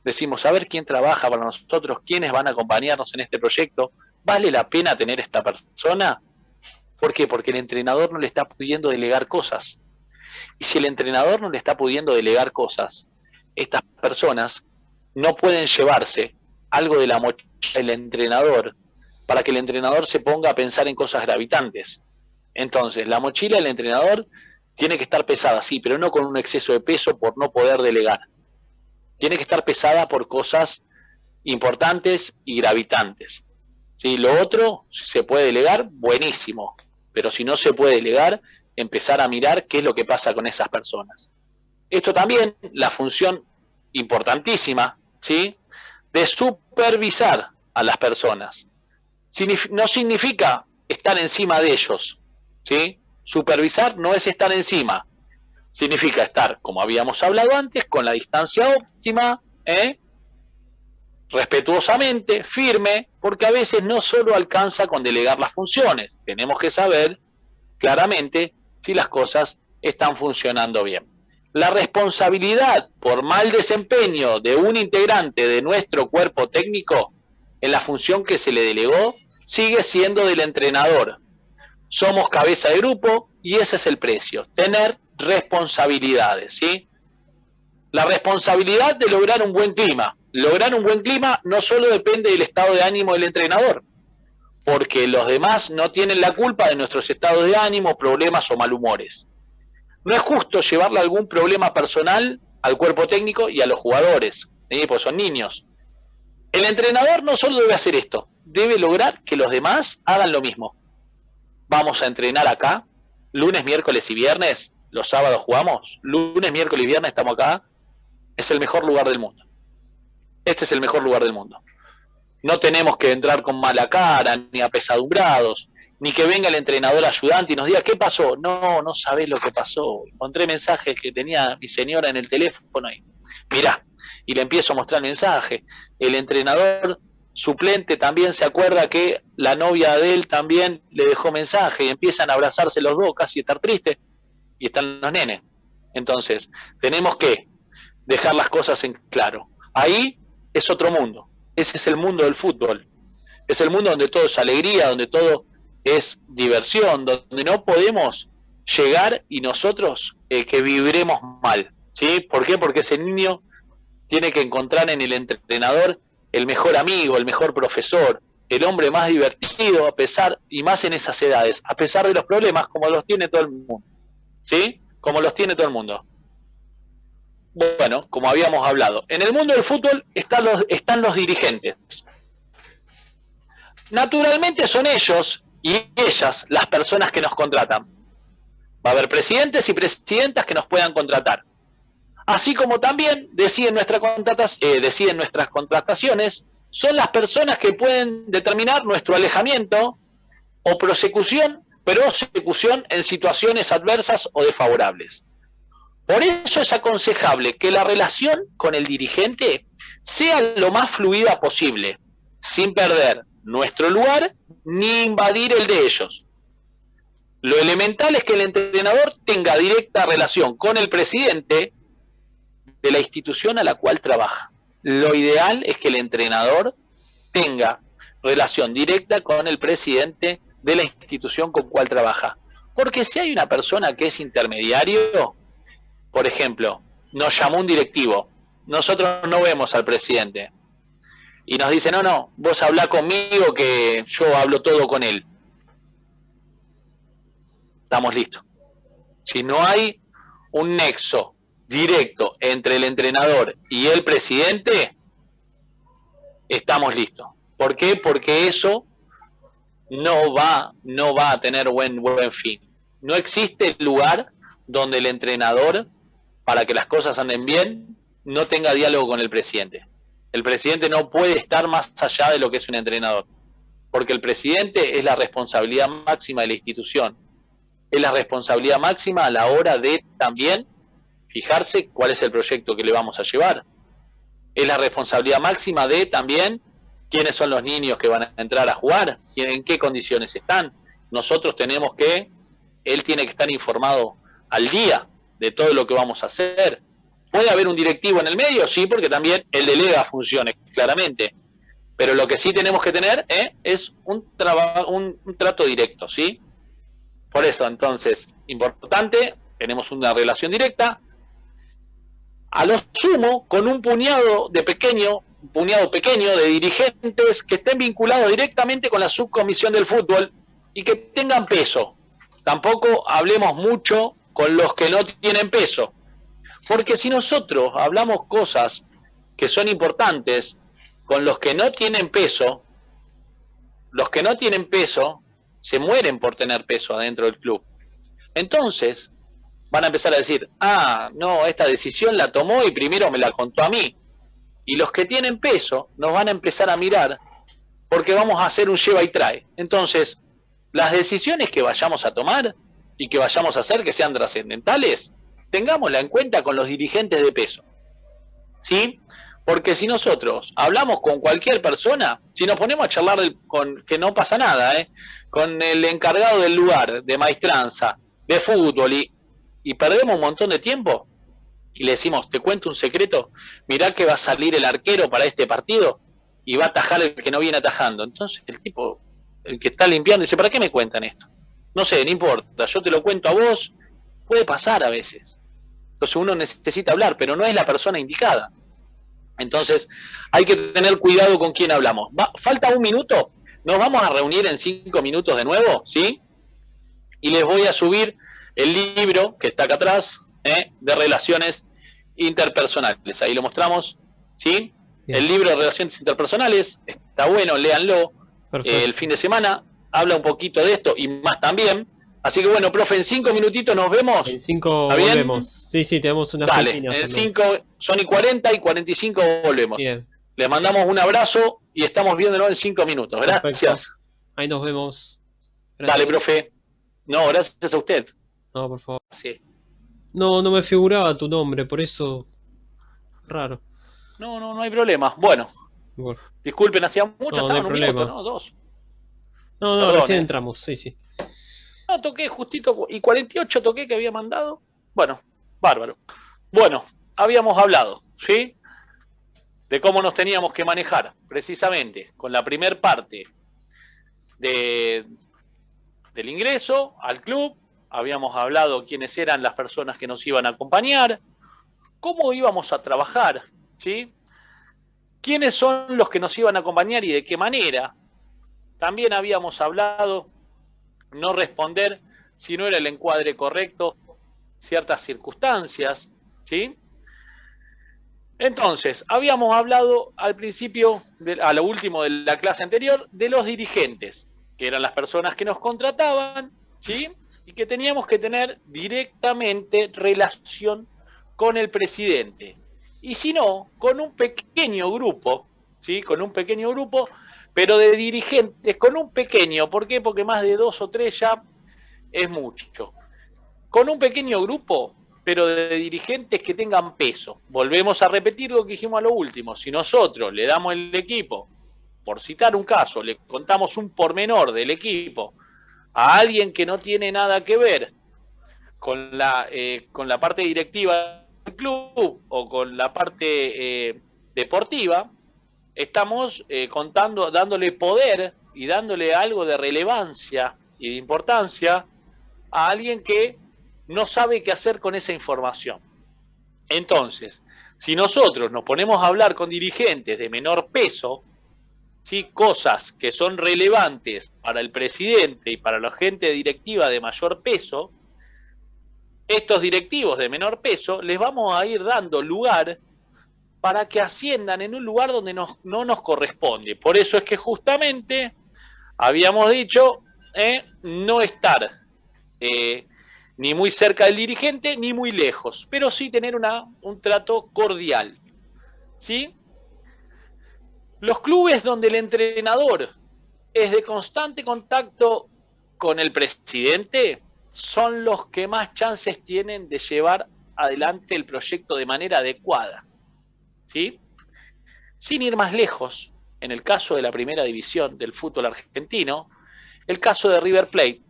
Speaker 1: decimos, a ver quién trabaja para nosotros, quiénes van a acompañarnos en este proyecto. ¿Vale la pena tener esta persona? ¿Por qué? Porque el entrenador no le está pudiendo delegar cosas. Y si el entrenador no le está pudiendo delegar cosas, estas personas no pueden llevarse algo de la mochila del entrenador para que el entrenador se ponga a pensar en cosas gravitantes. Entonces, la mochila del entrenador tiene que estar pesada, sí, pero no con un exceso de peso por no poder delegar. Tiene que estar pesada por cosas importantes y gravitantes. ¿Sí? Lo otro, si se puede delegar, buenísimo. Pero si no se puede delegar, empezar a mirar qué es lo que pasa con esas personas. Esto también, la función importantísima, ¿sí?, de supervisar a las personas. No significa estar encima de ellos, ¿sí? Supervisar no es estar encima, significa estar, como habíamos hablado antes, con la distancia óptima, respetuosamente, firme, porque a veces no solo alcanza con delegar las funciones, tenemos que saber claramente si las cosas están funcionando bien. La responsabilidad por mal desempeño de un integrante de nuestro cuerpo técnico en la función que se le delegó sigue siendo del entrenador. Somos cabeza de grupo y ese es el precio, tener responsabilidades, ¿sí? La responsabilidad de lograr un buen clima. Lograr un buen clima no solo depende del estado de ánimo del entrenador, porque los demás no tienen la culpa de nuestros estados de ánimo, problemas o malhumores. No es justo llevarle algún problema personal al cuerpo técnico y a los jugadores, pues son niños. El entrenador no solo debe hacer esto, debe lograr que los demás hagan lo mismo. Vamos a entrenar acá, lunes, miércoles y viernes, los sábados jugamos, lunes, miércoles y viernes estamos acá, es el mejor lugar del mundo. Este es el mejor lugar del mundo. No tenemos que entrar con mala cara, ni apesadumbrados, ni que venga el entrenador ayudante y nos diga, ¿qué pasó? No sabés lo que pasó. Encontré mensajes que tenía mi señora en el teléfono y mirá, y le empiezo a mostrar el mensaje. El entrenador suplente también se acuerda que la novia de él también le dejó mensaje y empiezan a abrazarse los dos, casi estar tristes, y están los nenes. Entonces, tenemos que dejar las cosas en claro. Ahí es otro mundo. Ese es el mundo del fútbol. Es el mundo donde todo es alegría, donde todo es diversión, donde no podemos llegar y nosotros que vibremos mal, ¿sí? ¿Por qué? Porque ese niño tiene que encontrar en el entrenador el mejor amigo, el mejor profesor, el hombre más divertido, a pesar, y más en esas edades, a pesar de los problemas, como los tiene todo el mundo, ¿sí? Como los tiene todo el mundo. Bueno, como habíamos hablado, en el mundo del fútbol están los dirigentes. Naturalmente son ellos y ellas las personas que nos contratan. Va a haber presidentes y presidentas que nos puedan contratar. Así como también deciden nuestras contrataciones, son las personas que pueden determinar nuestro alejamiento o prosecución en situaciones adversas o desfavorables. Por eso es aconsejable que la relación con el dirigente sea lo más fluida posible, sin perder nuestro lugar ni invadir el de ellos. Lo elemental es que el entrenador tenga directa relación con el presidente de la institución a la cual trabaja. Lo ideal es que el entrenador tenga relación directa con el presidente de la institución con cual trabaja. Porque si hay una persona que es intermediario, por ejemplo, nos llamó un directivo, nosotros no vemos al presidente, y nos dice, no, vos hablá conmigo que yo hablo todo con él. Estamos listos. Si no hay un nexo directo entre el entrenador y el presidente, estamos listos. ¿Por qué? Porque eso no va a tener buen fin. No existe lugar donde el entrenador, para que las cosas anden bien, no tenga diálogo con el presidente. El presidente no puede estar más allá de lo que es un entrenador, porque el presidente es la responsabilidad máxima de la institución, es la responsabilidad máxima a la hora de también fijarse cuál es el proyecto que le vamos a llevar, es la responsabilidad máxima de también quiénes son los niños que van a entrar a jugar, en qué condiciones están. Nosotros tenemos que, él tiene que estar informado al día de todo lo que vamos a hacer. ¿Puede haber un directivo en el medio? Sí, porque también él delega funciones, claramente. Pero lo que sí tenemos que tener es un trato directo, ¿sí? Por eso, entonces, importante, tenemos una relación directa, a lo sumo, con un puñado pequeño de dirigentes que estén vinculados directamente con la subcomisión del fútbol y que tengan peso. Tampoco hablemos mucho con los que no tienen peso, porque si nosotros hablamos cosas que son importantes con los que no tienen peso se mueren por tener peso adentro del club. Entonces van a empezar a decir, no, esta decisión la tomó y primero me la contó a mí. Y los que tienen peso nos van a empezar a mirar porque vamos a hacer un lleva y trae. Entonces, las decisiones que vayamos a tomar y que vayamos a hacer que sean trascendentales, tengámosla en cuenta con los dirigentes de peso. ¿Sí? Porque si nosotros hablamos con cualquier persona, si nos ponemos a charlar con que no pasa nada, con el encargado del lugar, de maestranza, de fútbol, y perdemos un montón de tiempo, y le decimos, te cuento un secreto, mirá que va a salir el arquero para este partido, y va a atajar el que no viene atajando. Entonces el tipo, el que está limpiando, dice, ¿para qué me cuentan esto? No sé, no importa, yo te lo cuento a vos, puede pasar a veces. Entonces uno necesita hablar, pero no es la persona indicada. Entonces hay que tener cuidado con quién hablamos. Falta un minuto, nos vamos a reunir en 5 minutos de nuevo, ¿sí? Y les voy a subir el libro que está acá atrás, de relaciones interpersonales. Ahí lo mostramos, ¿sí? Bien. El libro de relaciones interpersonales, está bueno, léanlo. El fin de semana habla un poquito de esto y más también. Así que bueno, profe, en 5 minutitos nos vemos.
Speaker 2: En 5 volvemos. Sí, tenemos unas
Speaker 1: Dale, en 5, son y 40 y 45 volvemos. Bien. Les mandamos un abrazo y estamos viéndonos en 5 minutos. Gracias. Perfecto.
Speaker 2: Ahí nos vemos. Gracias.
Speaker 1: Dale, profe. No, gracias a usted.
Speaker 2: No, por favor.
Speaker 1: Sí.
Speaker 2: No me figuraba tu nombre, por eso... Raro.
Speaker 1: No hay problema. Bueno. Disculpen, hacía mucho, estaban un minuto, ¿no? 2.
Speaker 2: No, perdón, recién entramos, sí.
Speaker 1: No, toqué justito, y 48 toqué que había mandado. Bueno, bárbaro. Bueno, habíamos hablado, ¿sí? De cómo nos teníamos que manejar, precisamente, con la primer parte del ingreso al club. Habíamos hablado quiénes eran las personas que nos iban a acompañar, cómo íbamos a trabajar, ¿sí? Quiénes son los que nos iban a acompañar y de qué manera. También habíamos hablado no responder si no era el encuadre correcto ciertas circunstancias, ¿sí? Entonces, habíamos hablado al principio, a lo último de la clase anterior, de los dirigentes, que eran las personas que nos contrataban, ¿sí? Y que teníamos que tener directamente relación con el presidente. Y si no, con un pequeño grupo, ¿sí? Con un pequeño grupo, pero de dirigentes, con un pequeño, ¿por qué? Porque más de 2 o 3 ya es mucho. Con un pequeño grupo, pero de dirigentes que tengan peso. Volvemos a repetir lo que dijimos a lo último. Si nosotros le damos el equipo, por citar un caso, le contamos un pormenor del equipo a alguien que no tiene nada que ver con la parte directiva del club o con la parte deportiva, estamos dándole poder y dándole algo de relevancia y de importancia a alguien que no sabe qué hacer con esa información. Entonces, si nosotros nos ponemos a hablar con dirigentes de menor peso, ¿sí? Cosas que son relevantes para el presidente y para la gente directiva de mayor peso, estos directivos de menor peso les vamos a ir dando lugar para que asciendan en un lugar donde no nos corresponde. Por eso es que justamente habíamos dicho no estar ni muy cerca del dirigente ni muy lejos, pero sí tener un trato cordial, ¿sí? Los clubes donde el entrenador es de constante contacto con el presidente son los que más chances tienen de llevar adelante el proyecto de manera adecuada, ¿sí? Sin ir más lejos, en el caso de la primera división del fútbol argentino, el caso de River Plate,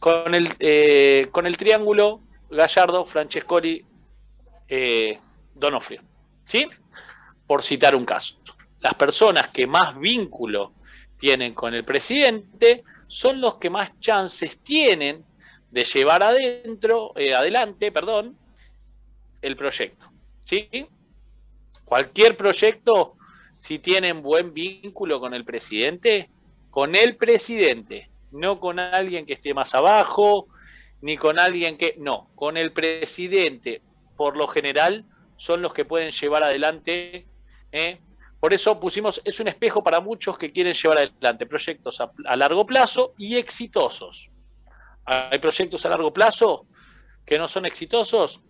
Speaker 1: con el triángulo Gallardo, Francescoli, Donofrio, ¿sí? Por citar un caso. Las personas que más vínculo tienen con el presidente son los que más chances tienen de llevar adelante el proyecto, ¿sí? Cualquier proyecto, si tienen buen vínculo con el presidente, no con alguien que esté más abajo, ni con alguien que... No, con el presidente, por lo general, son los que pueden llevar adelante. Por eso pusimos, es un espejo para muchos que quieren llevar adelante proyectos a largo plazo y exitosos. Hay proyectos a largo plazo que no son exitosos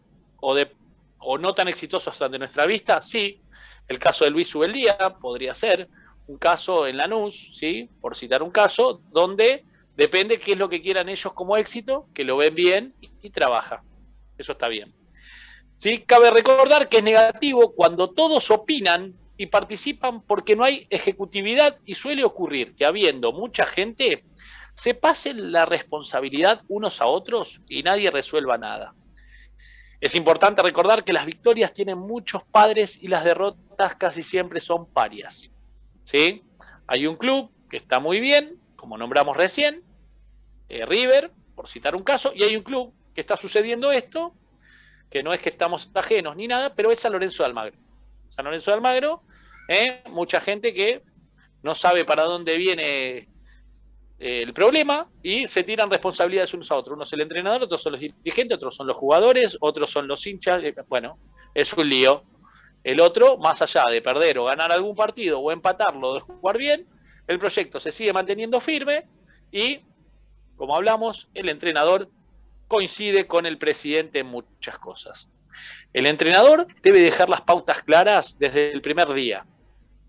Speaker 1: o no tan exitosos ante nuestra vista, sí. El caso de Luis Ubeldía podría ser un caso en Lanús, ¿sí? Por citar un caso, donde depende qué es lo que quieran ellos como éxito, que lo ven bien y trabaja. Eso está bien. ¿Sí? Cabe recordar que es negativo cuando todos opinan y participan porque no hay ejecutividad y suele ocurrir que habiendo mucha gente se pasen la responsabilidad unos a otros y nadie resuelva nada. Es importante recordar que las victorias tienen muchos padres y las derrotas casi siempre son parias, ¿sí? Hay un club que está muy bien, como nombramos recién, River, por citar un caso, y hay un club que está sucediendo esto, que no es que estamos ajenos ni nada, pero es San Lorenzo de Almagro. San Lorenzo de Almagro, mucha gente que no sabe para dónde viene el problema y se tiran responsabilidades unos a otros. Uno es el entrenador, otros son los dirigentes, otros son los jugadores, otros son los hinchas. Bueno, es un lío. El otro, más allá de perder o ganar algún partido o empatarlo o de jugar bien, el proyecto se sigue manteniendo firme y, como hablamos, el entrenador coincide con el presidente en muchas cosas. El entrenador debe dejar las pautas claras desde el primer día.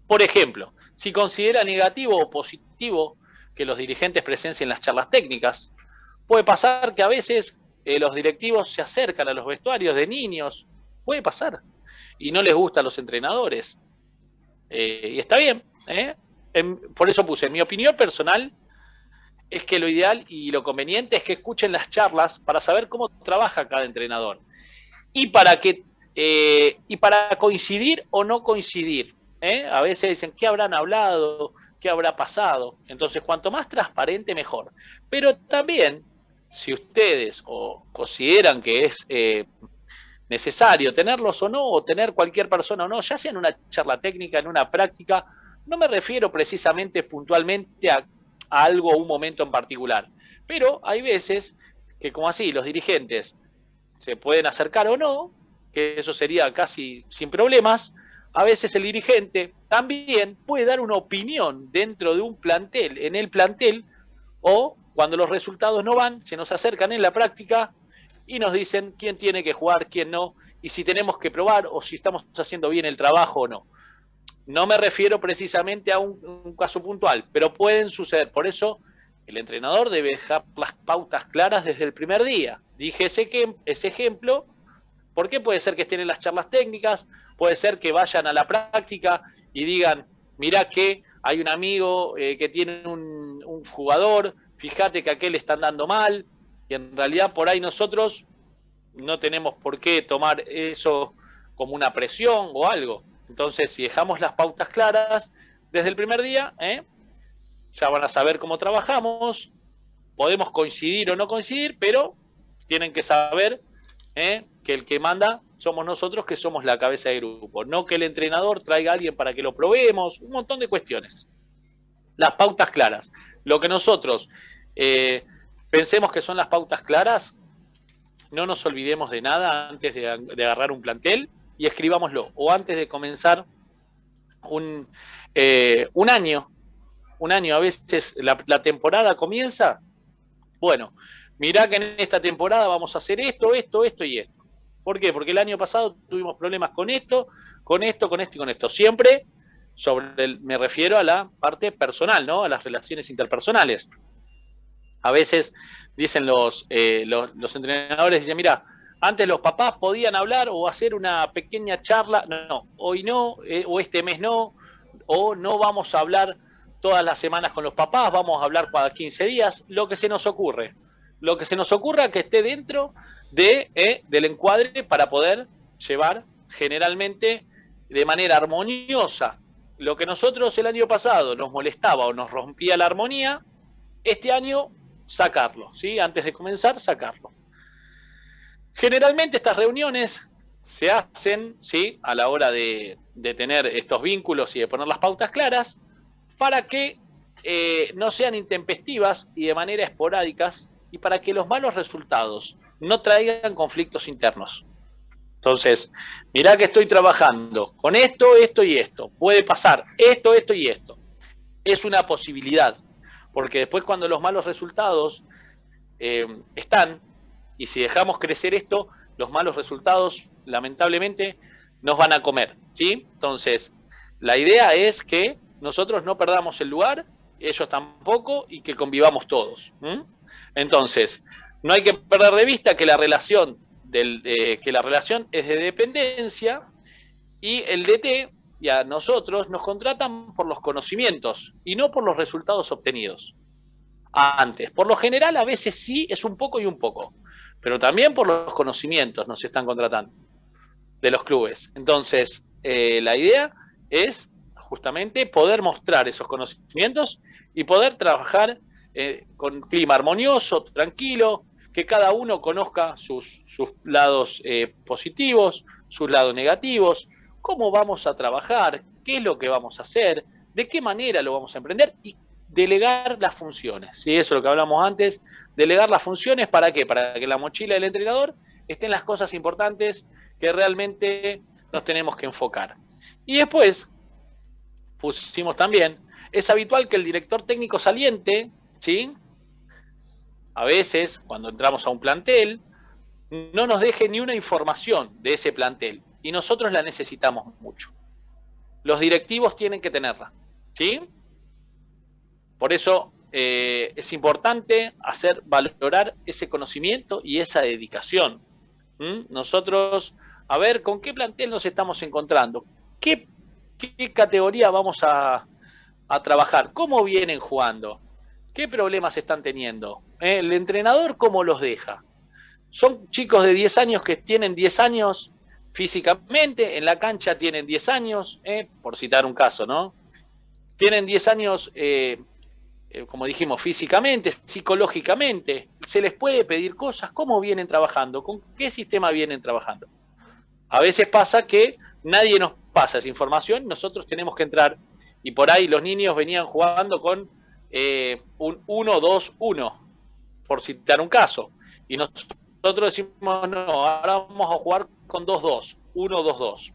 Speaker 1: Por ejemplo, si considera negativo o positivo que los dirigentes presencien las charlas técnicas, puede pasar que a veces los directivos se acercan a los vestuarios de niños, puede pasar, y no les gusta a los entrenadores. Y está bien, por eso puse, mi opinión personal es que lo ideal y lo conveniente es que escuchen las charlas para saber cómo trabaja cada entrenador. Y para coincidir o no coincidir. A veces dicen, ¿qué habrán hablado? ¿Qué habrá pasado? Entonces, cuanto más transparente, mejor. Pero también, si ustedes consideran que es necesario tenerlos o no, o tener cualquier persona o no, ya sea en una charla técnica, en una práctica, no me refiero precisamente puntualmente a algo o un momento en particular. Pero hay veces que, como así, los dirigentes se pueden acercar o no, que eso sería casi sin problemas. A veces el dirigente también puede dar una opinión dentro de un plantel, en el plantel, o cuando los resultados no van, se nos acercan en la práctica y nos dicen quién tiene que jugar, quién no, y si tenemos que probar o si estamos haciendo bien el trabajo o no. No me refiero precisamente a un caso puntual, pero pueden suceder. Por eso el entrenador debe dejar las pautas claras desde el primer día. Dije ese ejemplo, porque puede ser que estén en las charlas técnicas, puede ser que vayan a la práctica y digan, mirá que hay un amigo que tiene un jugador, fíjate que a aquel le están dando mal, y en realidad por ahí nosotros no tenemos por qué tomar eso como una presión o algo. Entonces, si dejamos las pautas claras desde el primer día, ya van a saber cómo trabajamos, podemos coincidir o no coincidir, pero tienen que saber que el que manda somos nosotros, que somos la cabeza de grupo, no que el entrenador traiga a alguien para que lo probemos, un montón de cuestiones. Las pautas claras. Lo que nosotros pensemos que son las pautas claras, no nos olvidemos de nada antes de agarrar un plantel, y escribámoslo. O antes de comenzar un año. Un año, a veces la temporada comienza. Bueno, mirá que en esta temporada vamos a hacer esto, esto, esto y esto. ¿Por qué? Porque el año pasado tuvimos problemas con esto, con esto, con esto y con esto. Siempre me refiero a la parte personal, ¿no? A las relaciones interpersonales. A veces dicen los entrenadores, dicen, mira, antes los papás podían hablar o hacer una pequeña charla. No, hoy no, o este mes no, o no vamos a hablar todas las semanas con los papás, vamos a hablar cada 15 días, lo que se nos ocurre. Lo que se nos ocurra que esté dentro del encuadre para poder llevar generalmente de manera armoniosa. Lo que nosotros el año pasado nos molestaba o nos rompía la armonía, este año sacarlo, ¿sí? Antes de comenzar, sacarlo. Generalmente estas reuniones se hacen, ¿sí? A la hora de tener estos vínculos y de poner las pautas claras, para que no sean intempestivas y de manera esporádicas, y para que los malos resultados no traigan conflictos internos. Entonces, mirá que estoy trabajando con esto, esto y esto. Puede pasar esto, esto y esto. Es una posibilidad, porque después cuando los malos resultados están, y si dejamos crecer esto, los malos resultados, lamentablemente, nos van a comer, ¿sí? Entonces, la idea es que nosotros no perdamos el lugar, ellos tampoco, y que convivamos todos. Entonces, no hay que perder de vista que la relación es de dependencia, y el DT y a nosotros nos contratan por los conocimientos y no por los resultados obtenidos antes. Por lo general, a veces sí es un poco y un poco, pero también por los conocimientos nos están contratando de los clubes. Entonces, la idea es justamente poder mostrar esos conocimientos y poder trabajar con clima armonioso, tranquilo, que cada uno conozca sus lados positivos, sus lados negativos, cómo vamos a trabajar, qué es lo que vamos a hacer, de qué manera lo vamos a emprender y delegar las funciones. ¿Sí? Eso es lo que hablamos antes, delegar las funciones, ¿para qué? Para que la mochila del entrenador estén las cosas importantes que realmente nos tenemos que enfocar. Y después pusimos también, es habitual que el director técnico saliente, ¿sí? A veces, cuando entramos a un plantel, no nos deje ni una información de ese plantel, y nosotros la necesitamos mucho. Los directivos tienen que tenerla, ¿sí? Por eso es importante valorar ese conocimiento y esa dedicación. Nosotros, a ver, ¿con qué plantel nos estamos encontrando? ¿Qué categoría vamos a trabajar? ¿Cómo vienen jugando? ¿Qué problemas están teniendo? ¿El entrenador cómo los deja? Son chicos de 10 años que tienen 10 años físicamente, en la cancha tienen 10 años, por citar un caso, ¿no? Tienen 10 años, como dijimos, físicamente, psicológicamente. Se les puede pedir cosas, ¿cómo vienen trabajando? ¿Con qué sistema vienen trabajando? A veces pasa que nadie nos pasa esa información, nosotros tenemos que entrar, y por ahí los niños venían jugando con un 1-2-1, por citar un caso, y nosotros decimos, no, ahora vamos a jugar con 2-2, 1-2-2.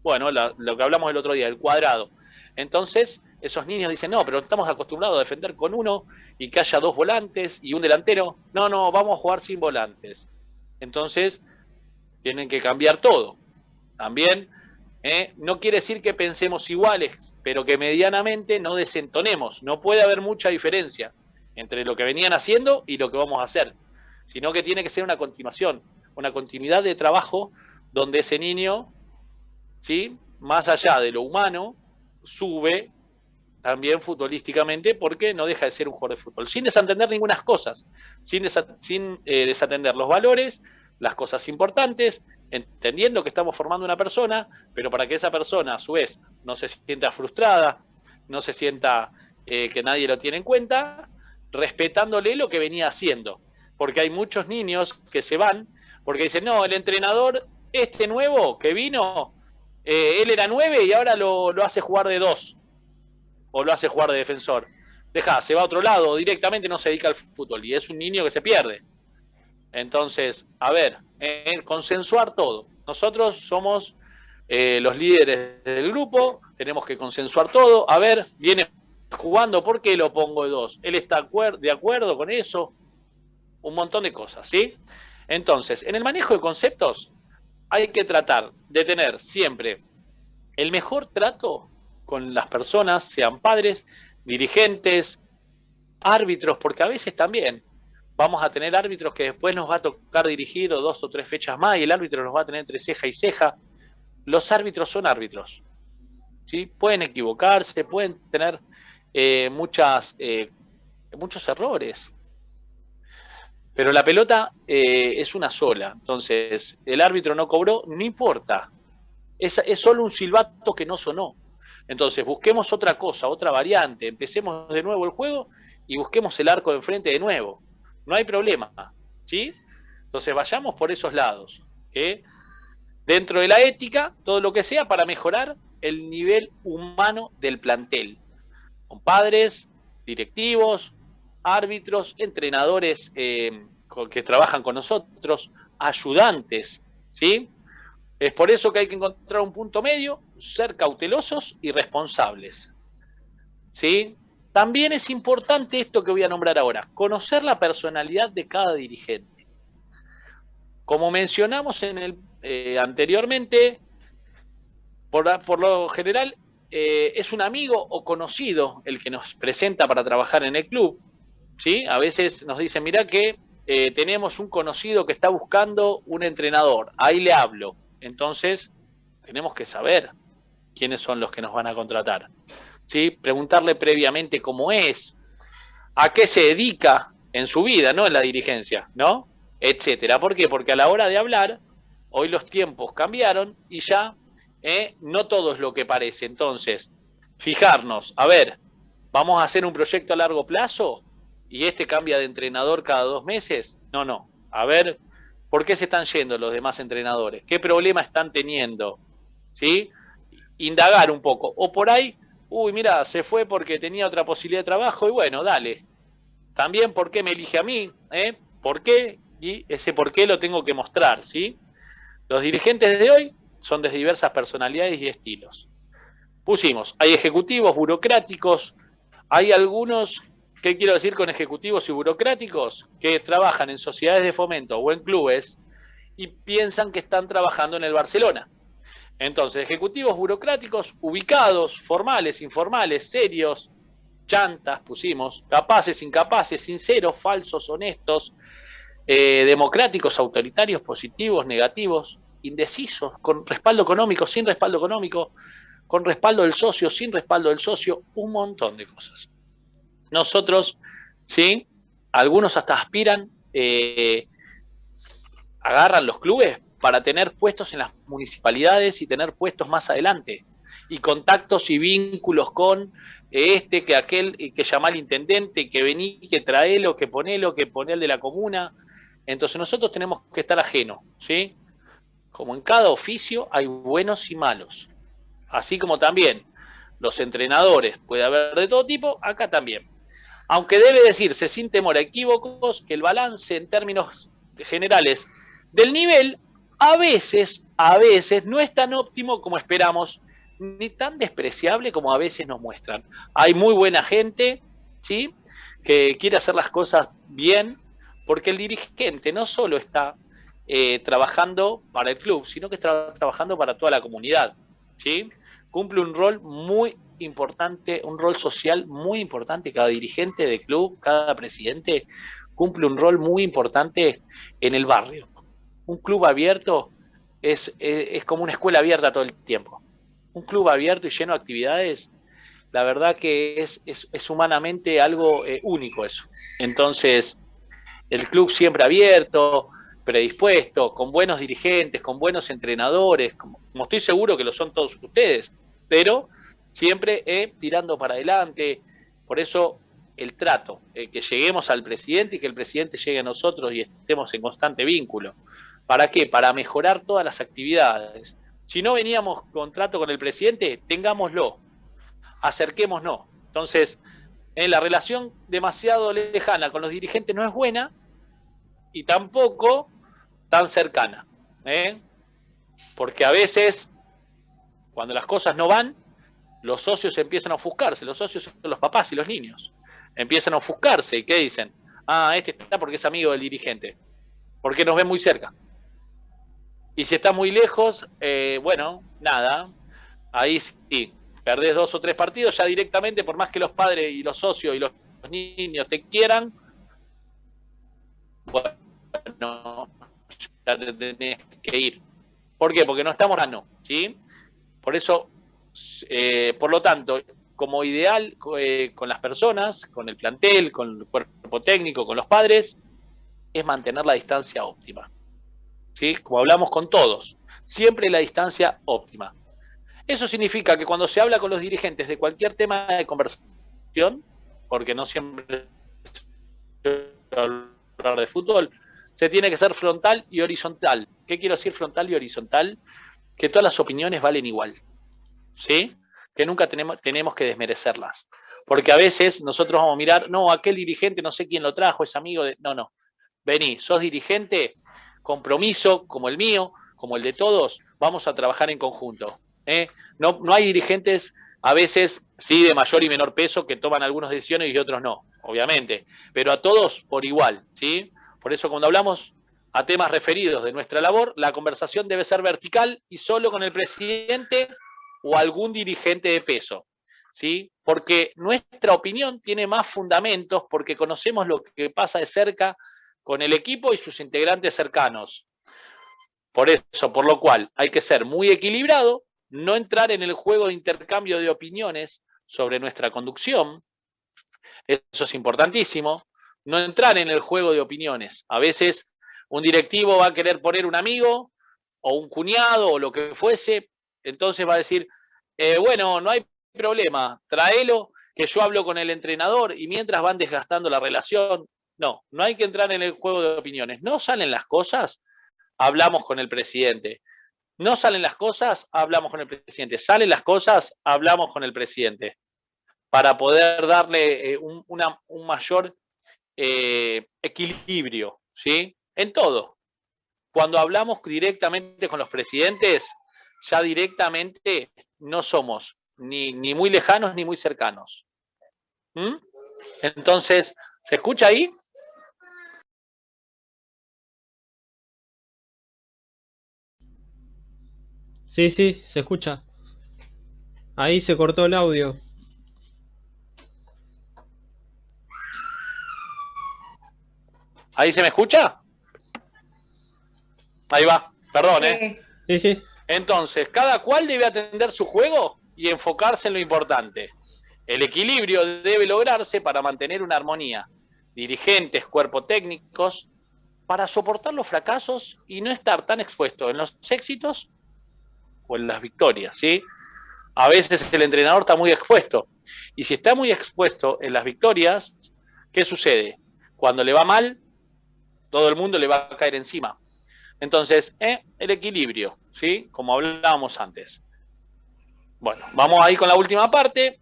Speaker 1: Bueno, lo que hablamos el otro día, el cuadrado. Entonces, esos niños dicen, no, pero estamos acostumbrados a defender con uno y que haya 2 volantes y un delantero. No, vamos a jugar sin volantes. Entonces, tienen que cambiar todo. También, no quiere decir que pensemos iguales, pero que medianamente no desentonemos. No puede haber mucha diferencia entre lo que venían haciendo y lo que vamos a hacer, sino que tiene que ser una continuación, una continuidad de trabajo donde ese niño, ¿sí?, más allá de lo humano, sube también futbolísticamente, porque no deja de ser un jugador de fútbol, sin desatender ninguna cosas, sin desatender los valores, las cosas importantes, entendiendo que estamos formando una persona, pero para que esa persona a su vez no se sienta frustrada, no se sienta que nadie lo tiene en cuenta, respetándole lo que venía haciendo, porque hay muchos niños que se van porque dicen, no, el entrenador este nuevo que vino, él era 9 y ahora lo hace jugar de 2, o lo hace jugar de defensor. Se va a otro lado, directamente no se dedica al fútbol, y es un niño que se pierde. Entonces, a ver, consensuar todo. Nosotros somos los líderes del grupo, tenemos que consensuar todo. A ver, viene jugando, ¿por qué lo pongo de 2? ¿Él está de acuerdo con eso? Un montón de cosas, ¿sí? Entonces, en el manejo de conceptos hay que tratar de tener siempre el mejor trato con las personas, sean padres, dirigentes, árbitros, porque a veces también vamos a tener árbitros que después nos va a tocar dirigir o 2 o 3 fechas más y el árbitro nos va a tener entre ceja y ceja. Los árbitros son árbitros, ¿sí? Pueden equivocarse, pueden tener muchos errores, pero la pelota es una sola. Entonces, el árbitro no cobró, no importa. Es solo un silbato que no sonó. Entonces, busquemos otra cosa, otra variante. Empecemos de nuevo el juego y busquemos el arco de enfrente de nuevo. No hay problema, ¿sí? Entonces, vayamos por esos lados. Dentro de la ética, todo lo que sea para mejorar el nivel humano del plantel. Con padres, directivos, árbitros, entrenadores que trabajan con nosotros, ayudantes, ¿sí? Es por eso que hay que encontrar un punto medio, ser cautelosos y responsables, ¿sí? También es importante esto que voy a nombrar ahora, conocer la personalidad de cada dirigente. Como mencionamos anteriormente, por lo general es un amigo o conocido el que nos presenta para trabajar en el club, ¿sí? A veces nos dicen, mirá que tenemos un conocido que está buscando un entrenador, ahí le hablo. Entonces, tenemos que saber quiénes son los que nos van a contratar, ¿sí? Preguntarle previamente cómo es, a qué se dedica en su vida, no en la dirigencia, ¿no? Etcétera. ¿Por qué? Porque a la hora de hablar, hoy los tiempos cambiaron y ya no todo es lo que parece. Entonces, fijarnos, a ver, ¿vamos a hacer un proyecto a largo plazo? ¿Y cambia de entrenador cada 2 meses? No. A ver, ¿por qué se están yendo los demás entrenadores? ¿Qué problema están teniendo? ¿Sí? Indagar un poco. O por ahí, mira, se fue porque tenía otra posibilidad de trabajo y bueno, dale. También, ¿por qué me elige a mí? ¿Por qué? Y ese por qué lo tengo que mostrar, ¿sí? Los dirigentes de hoy son de diversas personalidades y estilos. Pusimos, hay ejecutivos burocráticos, hay algunos, ¿qué quiero decir con ejecutivos y burocráticos? Que trabajan en sociedades de fomento o en clubes y piensan que están trabajando en el Barcelona. Entonces, ejecutivos burocráticos ubicados, formales, informales, serios, chantas pusimos, capaces, incapaces, sinceros, falsos, honestos, democráticos, autoritarios, positivos, negativos, indecisos, con respaldo económico, sin respaldo económico, con respaldo del socio, sin respaldo del socio, un montón de cosas. Nosotros, ¿sí? Algunos hasta aspiran, agarran los clubes para tener puestos en las municipalidades y tener puestos más adelante, y contactos y vínculos con que aquel, que llama al intendente, que vení, que traelo, que ponelo, que pone el de la comuna. Entonces nosotros tenemos que estar ajenos, ¿sí? Como en cada oficio hay buenos y malos, así como también los entrenadores, puede haber de todo tipo, acá también. Aunque debe decirse sin temor a equívocos que el balance en términos generales del nivel a veces no es tan óptimo como esperamos, ni tan despreciable como a veces nos muestran. Hay muy buena gente, ¿sí?, que quiere hacer las cosas bien, porque el dirigente no solo está trabajando para el club, sino que está trabajando para toda la comunidad, ¿sí? Cumple un rol muy importante, un rol social muy importante. Cada dirigente de club, cada presidente cumple un rol muy importante en el barrio. Un club abierto es como una escuela abierta todo el tiempo. Un club abierto y lleno de actividades, la verdad que es humanamente algo único eso. Entonces, el club siempre abierto, predispuesto, con buenos dirigentes, con buenos entrenadores, como estoy seguro que lo son todos ustedes, pero siempre tirando para adelante. Por eso el trato, que lleguemos al presidente y que el presidente llegue a nosotros y estemos en constante vínculo. ¿Para qué? Para mejorar todas las actividades. Si no veníamos con trato con el presidente, tengámoslo, acerquémonos. Entonces, la relación demasiado lejana con los dirigentes no es buena y tampoco tan cercana, porque a veces Cuando las cosas no van, los socios empiezan a ofuscarse. Los socios son los papás y los niños. Empiezan a ofuscarse. ¿Y qué dicen? Ah, este está porque es amigo del dirigente. Porque nos ven muy cerca. Y si está muy lejos, bueno, nada. Ahí sí, perdés 2 o 3 partidos, ya directamente, por más que los padres y los socios y los niños te quieran, bueno, ya te tenés que ir. ¿Por qué? Porque no estamos ganando, ¿sí? Por eso, por lo tanto, como ideal con las personas, con el plantel, con el cuerpo técnico, con los padres, es mantener la distancia óptima. ¿Sí? Como hablamos con todos, siempre la distancia óptima. Eso significa que cuando se habla con los dirigentes de cualquier tema de conversación, porque no siempre hablar de fútbol, se tiene que ser frontal y horizontal. ¿Qué quiero decir frontal y horizontal? Que todas las opiniones valen igual, ¿sí? Que nunca tenemos que desmerecerlas. Porque a veces nosotros vamos a mirar, no, aquel dirigente no sé quién lo trajo, es amigo de... No. Vení, sos dirigente, compromiso como el mío, como el de todos, vamos a trabajar en conjunto. No hay dirigentes, a veces sí de mayor y menor peso, que toman algunas decisiones y otros no, obviamente, pero a todos por igual, ¿sí? Por eso cuando hablamos a temas referidos de nuestra labor, la conversación debe ser vertical y solo con el presidente o algún dirigente de peso, ¿sí? Porque nuestra opinión tiene más fundamentos porque conocemos lo que pasa de cerca con el equipo y sus integrantes cercanos. Por eso, por lo cual, hay que ser muy equilibrado, no entrar en el juego de intercambio de opiniones sobre nuestra conducción, eso es importantísimo, no entrar en el juego de opiniones. A veces un directivo va a querer poner un amigo o un cuñado o lo que fuese, entonces va a decir, bueno, no hay problema, tráelo, que yo hablo con el entrenador y mientras van desgastando la relación. No hay que entrar en el juego de opiniones. No salen las cosas, hablamos con el presidente. No salen las cosas, hablamos con el presidente. Salen las cosas, hablamos con el presidente. Para poder darle un mayor equilibrio, ¿sí? En todo. Cuando hablamos directamente con los presidentes, ya directamente no somos ni muy lejanos ni muy cercanos. ¿Mm? Entonces, ¿se escucha ahí?
Speaker 2: Sí, sí, se escucha. Ahí se cortó el audio.
Speaker 1: ¿Ahí se me escucha? Ahí va, perdón, ¿eh?
Speaker 2: Sí, sí.
Speaker 1: Entonces, cada cual debe atender su juego y enfocarse en lo importante. El equilibrio debe lograrse para mantener una armonía. Dirigentes, cuerpos técnicos, para soportar los fracasos y no estar tan expuesto en los éxitos o en las victorias, ¿sí? A veces el entrenador está muy expuesto. Y si está muy expuesto en las victorias, ¿qué sucede? Cuando le va mal, todo el mundo le va a caer encima. Entonces, el equilibrio, ¿sí? Como hablábamos antes. Bueno, vamos ahí con la última parte.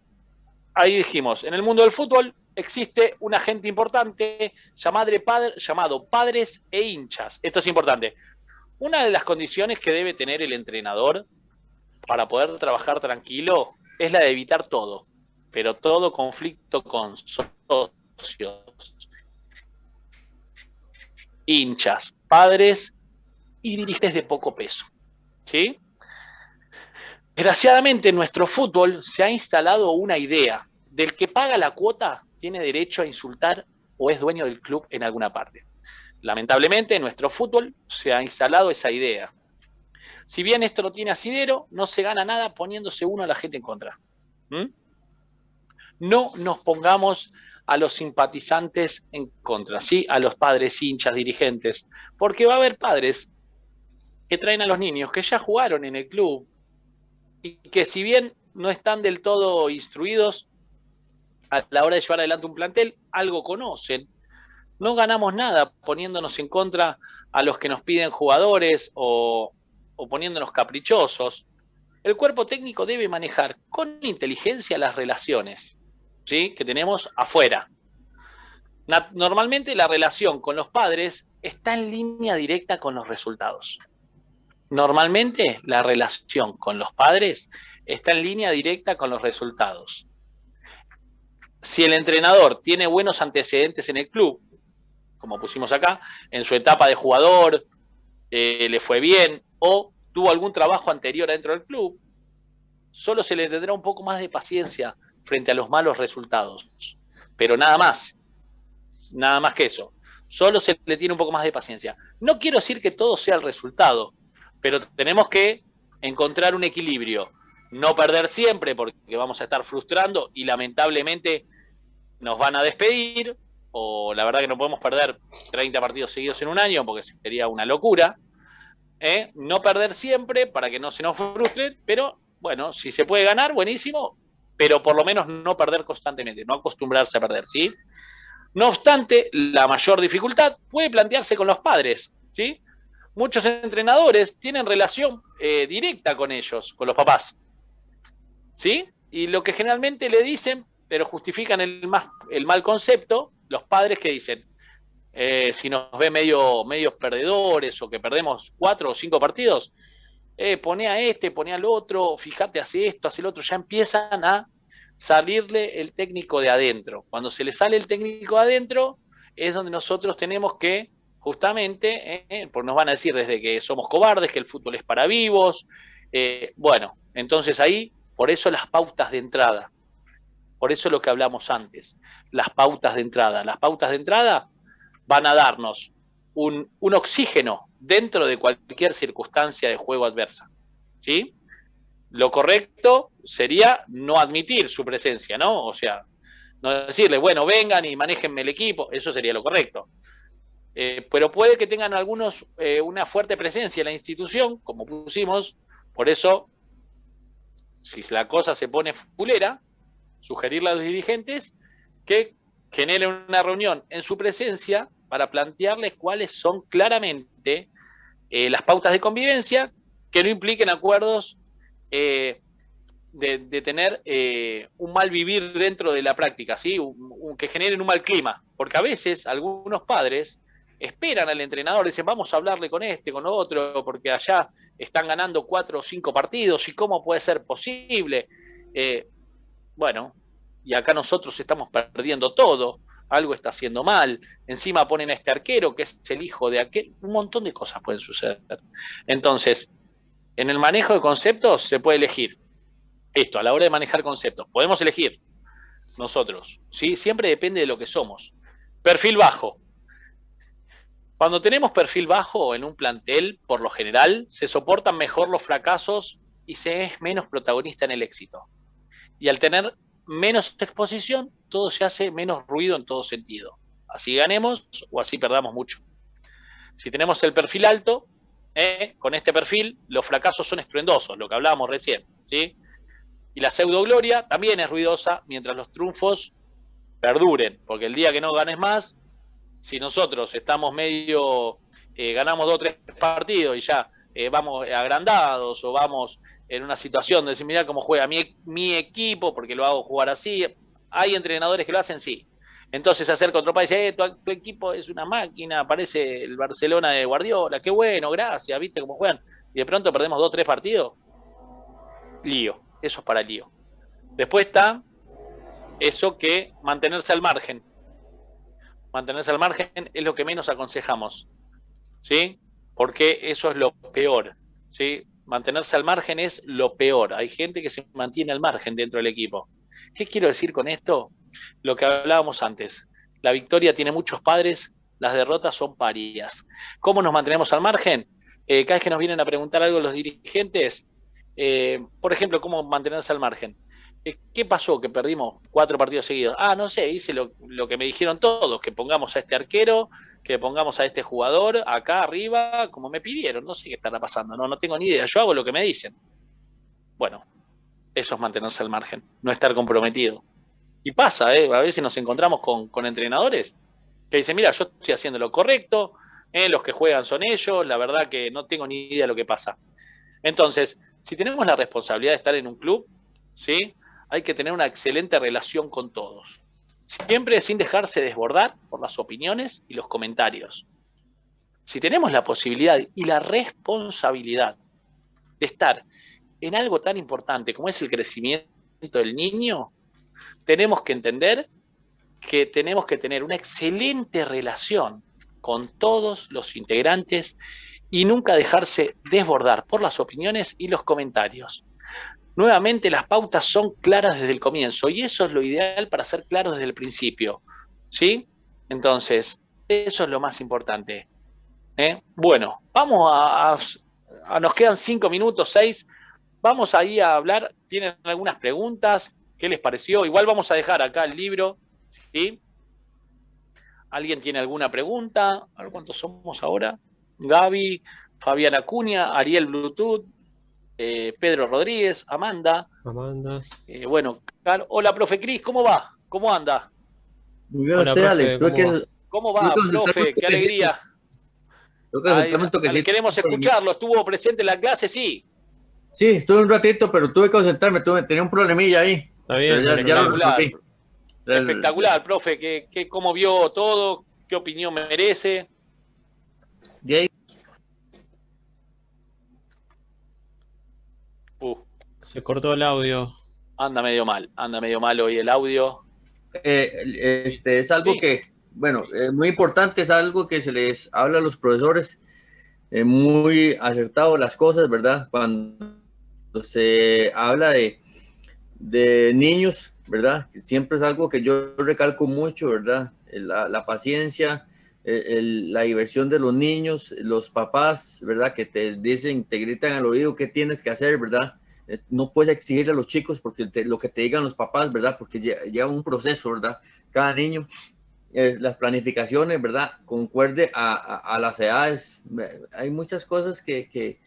Speaker 1: Ahí dijimos, en el mundo del fútbol existe un agente importante llamado padres e hinchas. Esto es importante. Una de las condiciones que debe tener el entrenador para poder trabajar tranquilo es la de evitar todo, pero todo conflicto con socios, hinchas, padres y dirigentes de poco peso, ¿sí? Desgraciadamente en nuestro fútbol se ha instalado una idea del que paga la cuota tiene derecho a insultar o es dueño del club en alguna parte. Lamentablemente en nuestro fútbol se ha instalado esa idea. Si bien esto lo tiene asidero, no se gana nada poniéndose uno a la gente en contra. No nos pongamos a los simpatizantes en contra, ¿sí? A los padres, hinchas, dirigentes, porque va a haber padres que traen a los niños que ya jugaron en el club y que si bien no están del todo instruidos a la hora de llevar adelante un plantel, algo conocen. No ganamos nada poniéndonos en contra a los que nos piden jugadores o poniéndonos caprichosos. El cuerpo técnico debe manejar con inteligencia las relaciones, ¿sí? Que tenemos afuera. Normalmente la relación con los padres está en línea directa con los resultados. Normalmente la relación con los padres está en línea directa con los resultados. Si el entrenador tiene buenos antecedentes en el club, como pusimos acá, en su etapa de jugador, le fue bien, o tuvo algún trabajo anterior dentro del club, solo se le tendrá un poco más de paciencia frente a los malos resultados. Pero nada más que eso. Solo se le tiene un poco más de paciencia. No quiero decir que todo sea el resultado, pero tenemos que encontrar un equilibrio. No perder siempre, porque vamos a estar frustrando y lamentablemente nos van a despedir, o la verdad que no podemos perder 30 partidos seguidos en un año, porque sería una locura. No perder siempre para que no se nos frustre, pero bueno, si se puede ganar, buenísimo, pero por lo menos no perder constantemente, no acostumbrarse a perder, ¿sí? No obstante, la mayor dificultad puede plantearse con los padres, ¿sí? Muchos entrenadores tienen relación directa con ellos, con los papás, ¿sí? Y lo que generalmente le dicen, pero justifican el mal concepto, los padres que dicen, si nos ve medios perdedores o que perdemos 4 o 5 partidos, poné a este, poné al otro, fíjate, hace esto, hace el otro, ya empiezan a salirle el técnico de adentro. Cuando se le sale el técnico de adentro, es donde nosotros tenemos que, justamente, porque nos van a decir desde que somos cobardes, que el fútbol es para vivos, bueno, entonces ahí, por eso las pautas de entrada, por eso lo que hablamos antes, las pautas de entrada. Las pautas de entrada van a darnos un oxígeno dentro de cualquier circunstancia de juego adversa, ¿sí? Lo correcto sería no admitir su presencia, ¿no? O sea, no decirle, bueno, vengan y manéjenme el equipo, eso sería lo correcto. Pero puede que tengan algunos una fuerte presencia en la institución, como pusimos, por eso, si la cosa se pone fulera, sugerirle a los dirigentes que generen una reunión en su presencia para plantearles cuáles son claramente las pautas de convivencia que no impliquen acuerdos de tener un mal vivir dentro de la práctica, ¿sí? Que generen un mal clima, porque a veces algunos padres esperan al entrenador, dicen vamos a hablarle con este, con otro, porque allá están ganando 4 o 5 partidos y cómo puede ser posible. Bueno, y acá nosotros estamos perdiendo todo, algo está haciendo mal, encima ponen a este arquero que es el hijo de aquel, un montón de cosas pueden suceder. Entonces, en el manejo de conceptos se puede elegir esto, a la hora de manejar conceptos, podemos elegir nosotros, ¿sí? Siempre depende de lo que somos. Perfil bajo. Cuando tenemos perfil bajo en un plantel, por lo general, se soportan mejor los fracasos y se es menos protagonista en el éxito. Y al tener menos exposición, todo se hace menos ruido en todo sentido. Así ganemos o así perdamos mucho. Si tenemos el perfil alto, con este perfil, los fracasos son estruendosos, lo que hablábamos recién, ¿sí? Y la pseudogloria también es ruidosa mientras los triunfos perduren, porque el día que no ganes más, si nosotros estamos medio, ganamos 2 o 3 partidos y ya vamos agrandados o vamos en una situación de decir, mirá cómo juega mi equipo, porque lo hago jugar así. Hay entrenadores que lo hacen, sí. Entonces se acerca otro país y dice, tu equipo es una máquina, parece el Barcelona de Guardiola, qué bueno, gracias, viste cómo juegan. Y de pronto perdemos 2 o 3 partidos. Lío, eso es para lío. Después está eso que mantenerse al margen. Mantenerse al margen es lo que menos aconsejamos, ¿sí? Porque eso es lo peor, ¿sí? Mantenerse al margen es lo peor. Hay gente que se mantiene al margen dentro del equipo. ¿Qué quiero decir con esto? Lo que hablábamos antes. La victoria tiene muchos padres, las derrotas son parias. ¿Cómo nos mantenemos al margen? Cada vez que nos vienen a preguntar algo los dirigentes, por ejemplo, ¿cómo mantenerse al margen? ¿Qué pasó? Que perdimos 4 partidos seguidos. No sé, hice lo que me dijeron todos, que pongamos a este arquero, que pongamos a este jugador acá arriba, como me pidieron. No sé qué estará pasando, no tengo ni idea. Yo hago lo que me dicen. Bueno, eso es mantenerse al margen, no estar comprometido. Y pasa, a veces nos encontramos con entrenadores que dicen, mira, yo estoy haciendo lo correcto, los que juegan son ellos, la verdad que no tengo ni idea de lo que pasa. Entonces, si tenemos la responsabilidad de estar en un club, ¿sí?, hay que tener una excelente relación con todos. Siempre sin dejarse desbordar por las opiniones y los comentarios. si tenemos la posibilidad y la responsabilidad de estar en algo tan importante como es el crecimiento del niño, tenemos que entender que tenemos que tener una excelente relación con todos los integrantes y nunca dejarse desbordar por las opiniones y los comentarios. Nuevamente, las pautas son claras desde el comienzo y eso es lo ideal para ser claros desde el principio, ¿sí? Entonces, eso es lo más importante. Bueno, vamos nos quedan 5 minutos, 6. Vamos ahí a hablar. ¿Tienen algunas preguntas? ¿Qué les pareció? Igual vamos a dejar acá el libro, ¿sí? ¿Alguien tiene alguna pregunta? A ver cuántos somos ahora. Gaby, Fabián Acuña, Ariel Bluetooth, Pedro Rodríguez, Amanda. Bueno, hola, profe Cris, ¿cómo va? ¿Cómo anda?
Speaker 4: Muy bien, hola, usted, profe, Ale.
Speaker 1: ¿Cómo va, profe? Qué alegría. Queremos escucharlo. ¿Estuvo presente en la clase? Sí.
Speaker 4: Sí, estuve un ratito, pero tuve que ausentarme. Tenía un problemilla ahí.
Speaker 2: Está bien.
Speaker 1: Espectacular, profe. ¿Cómo vio todo? ¿Qué opinión merece?
Speaker 2: Se cortó el audio.
Speaker 1: Anda medio mal hoy el audio.
Speaker 4: Es algo que, bueno, muy importante, es algo que se les habla a los profesores, muy acertado las cosas, ¿verdad? Cuando se habla de niños, ¿verdad? Siempre es algo que yo recalco mucho, ¿verdad? La paciencia, la diversión de los niños, los papás, ¿verdad? Que te dicen, te gritan al oído qué tienes que hacer, ¿verdad? No puedes exigirle a los chicos porque lo que te digan los papás, ¿verdad? Porque lleva un proceso, ¿verdad? Cada niño, las planificaciones, ¿verdad? Concuerde a las edades. Hay muchas cosas que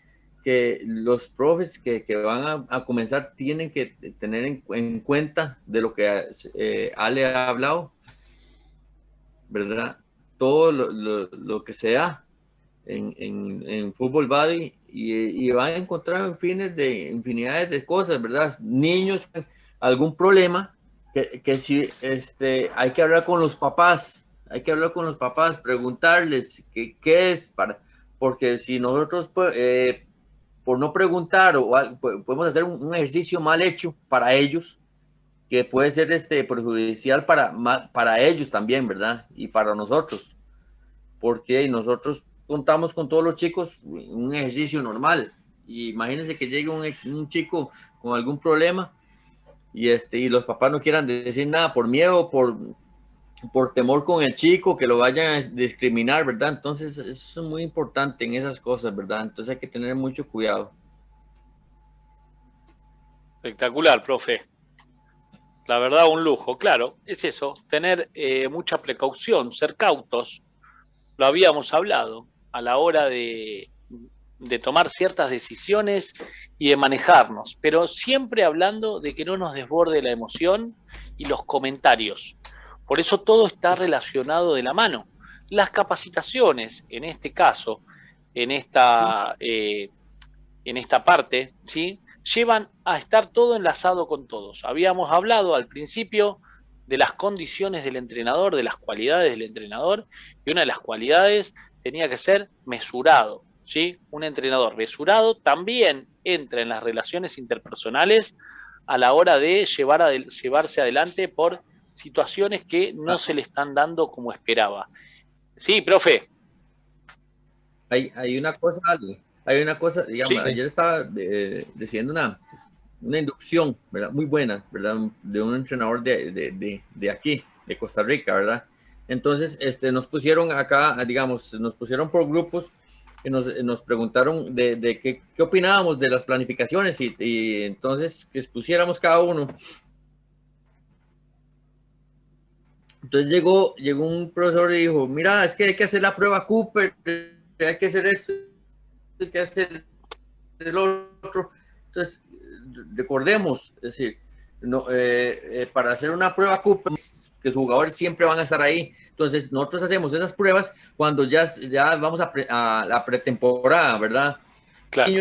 Speaker 4: los profes que van a comenzar tienen que tener en cuenta de lo que Ale ha hablado, ¿verdad? Todo lo que se da en Fútbol Buddy y van a encontrar infinidades de cosas, ¿verdad? Niños, algún problema que si hay que hablar con los papás, preguntarles qué es, porque si nosotros por no preguntar podemos hacer un ejercicio mal hecho para ellos, que puede ser perjudicial para ellos también, ¿verdad? Y para nosotros, porque nosotros contamos con todos los chicos un ejercicio normal. Y imagínense que llegue un chico con algún problema y los papás no quieran decir nada por miedo, por temor con el chico, que lo vayan a discriminar, ¿verdad? Entonces, eso es muy importante en esas cosas, ¿verdad? Entonces hay que tener mucho cuidado.
Speaker 1: Espectacular, profe. La verdad, un lujo. Claro, es eso, tener mucha precaución, ser cautos. Lo habíamos hablado a la hora de tomar ciertas decisiones y de manejarnos, pero siempre hablando de que no nos desborde la emoción y los comentarios. Por eso todo está relacionado de la mano. Las capacitaciones, en este caso, en esta parte, ¿sí?, llevan a estar todo enlazado con todos. Habíamos hablado al principio de las condiciones del entrenador, de las cualidades del entrenador, y una de las cualidades tenía que ser mesurado, ¿sí? Un entrenador mesurado también entra en las relaciones interpersonales a la hora de llevarse adelante por situaciones que no se le están dando como esperaba. Sí, profe.
Speaker 4: Hay una cosa, digamos, sí. Ayer estaba diciendo una inducción, ¿verdad? Muy buena, ¿verdad? De un entrenador de aquí, de Costa Rica, ¿verdad? Entonces, nos pusieron acá, digamos, nos pusieron por grupos y nos preguntaron de qué opinábamos de las planificaciones y entonces que expusiéramos cada uno. Entonces llegó un profesor y dijo, mira, es que hay que hacer la prueba Cooper, hay que hacer esto, hay que hacer el otro. Entonces, recordemos, es decir, no, para hacer una prueba Cooper, que los jugadores siempre van a estar ahí. Entonces, nosotros hacemos esas pruebas cuando ya vamos a la pretemporada, ¿verdad?
Speaker 1: Claro.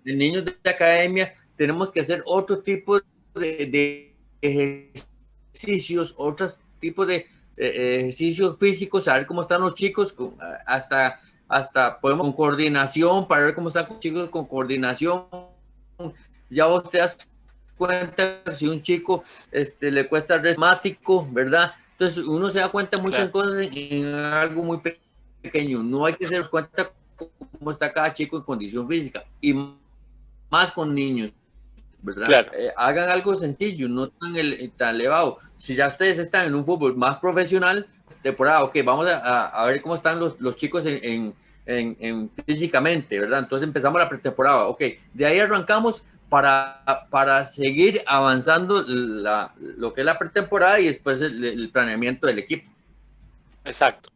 Speaker 4: Niños de academia, tenemos que hacer otro tipo de ejercicios, otros tipos de ejercicios físicos, saber cómo están los chicos, hasta podemos con coordinación, para ver cómo están los chicos con coordinación. Ya vos te das cuenta si un chico le cuesta el resmático, ¿verdad? Entonces uno se da cuenta de muchas cosas en algo muy pequeño. No hay que darse cuenta cómo está cada chico en condición física, y más con niños, ¿verdad?
Speaker 1: Claro.
Speaker 4: Hagan algo sencillo, no tan elevado. Si ya ustedes están en un fútbol más profesional, temporada, ok, vamos a ver cómo están los chicos físicamente, ¿verdad? Entonces empezamos la pretemporada, ok, de ahí arrancamos para seguir avanzando lo que es la pretemporada y después el planeamiento del equipo.
Speaker 1: Exacto.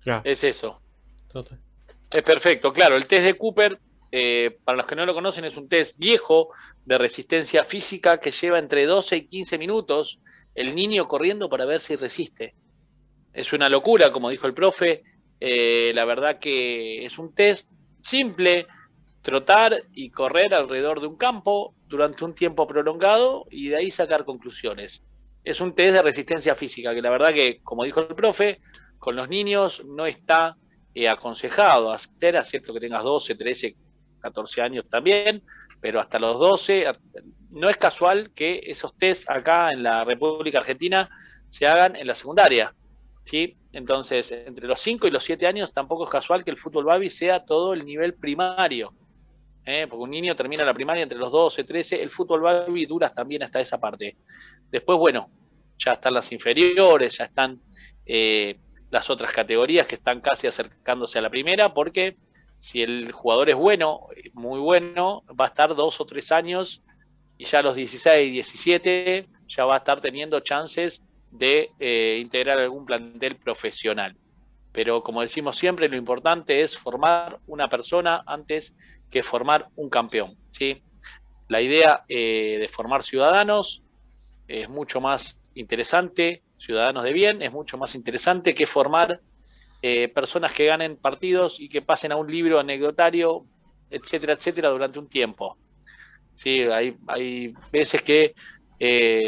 Speaker 2: Claro.
Speaker 1: Es eso.
Speaker 2: Total.
Speaker 1: Es perfecto, claro. El test de Cooper, para los que no lo conocen, es un test viejo de resistencia física que lleva entre 12 y 15 minutos el niño corriendo para ver si resiste. Es una locura, como dijo el profe. La verdad que es un test simple, trotar y correr alrededor de un campo durante un tiempo prolongado y de ahí sacar conclusiones. Es un test de resistencia física que la verdad que, como dijo el profe, con los niños no está aconsejado hacer, es cierto que tengas 12, 13, 14 años también, pero hasta los 12, no es casual que esos test acá en la República Argentina se hagan en la secundaria, ¿sí? Entonces, entre los 5 y los 7 años tampoco es casual que el fútbol baby sea todo el nivel primario, porque un niño termina la primaria entre los 12, 13, el fútbol baby dura también hasta esa parte. Después, bueno, ya están las inferiores, ya están las otras categorías que están casi acercándose a la primera, porque si el jugador es bueno, muy bueno, va a estar 2 o 3 años y ya a los 16, 17 ya va a estar teniendo chances de integrar algún plantel profesional. Pero como decimos siempre, lo importante es formar una persona antes que formar un campeón, ¿sí? La idea de formar ciudadanos es mucho más interesante, ciudadanos de bien, es mucho más interesante que formar personas que ganen partidos y que pasen a un libro anecdotario, etcétera, etcétera, durante un tiempo. Sí, hay veces que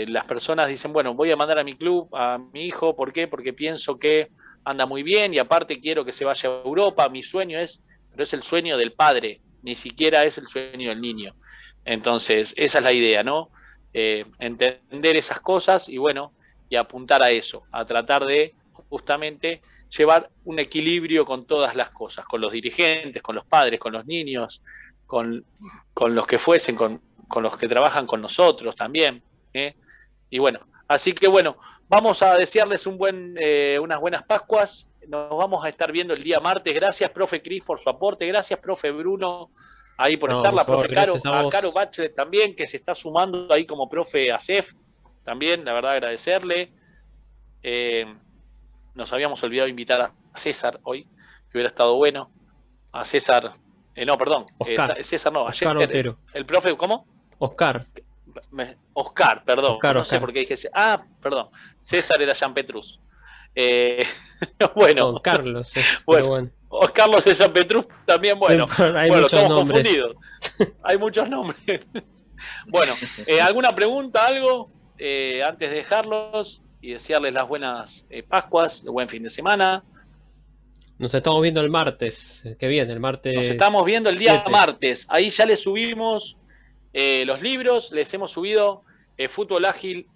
Speaker 1: las personas dicen, bueno, voy a mandar a mi club, a mi hijo, ¿por qué? Porque pienso que anda muy bien y aparte quiero que se vaya a Europa, mi sueño es, pero es el sueño del padre, ni siquiera es el sueño del niño. Entonces, esa es la idea, ¿no? Entender esas cosas y bueno, y apuntar a eso, a tratar de justamente llevar un equilibrio con todas las cosas, con los dirigentes, con los padres, con los niños, con los que fuesen, con los que trabajan con nosotros también. Y bueno, así que bueno, vamos a desearles unas buenas Pascuas. Nos vamos a estar viendo el día martes. Gracias, profe Cris, por su aporte. Gracias, profe Bruno, ahí por estar. La profe Caro, a Caro Bachelet también, que se está sumando ahí como profe ACEF. También, la verdad, agradecerle. Nos habíamos olvidado invitar a César hoy, que hubiera estado bueno. A César, no, perdón. César no, ayer.
Speaker 2: Oscar Otero.
Speaker 1: El profe, ¿cómo?
Speaker 2: Oscar.
Speaker 1: Oscar, perdón.
Speaker 2: Oscar,
Speaker 1: no sé por qué dije. Perdón. César era Jean Petrus. Bueno.
Speaker 2: Don Carlos.
Speaker 1: Bueno. Carlos es Jean Petrus también, bueno.
Speaker 2: Hay
Speaker 1: bueno,
Speaker 2: muchos
Speaker 1: estamos
Speaker 2: nombres.
Speaker 1: confundidos. Hay muchos nombres. Bueno, ¿alguna pregunta, algo? Antes de dejarlos y desearles las buenas Pascuas, buen fin de semana.
Speaker 2: Nos estamos viendo el martes, que viene, el martes.
Speaker 1: Nos estamos viendo el día
Speaker 2: 7.
Speaker 1: martes. Ahí ya les subimos los libros, les hemos subido Fútbol Ágil.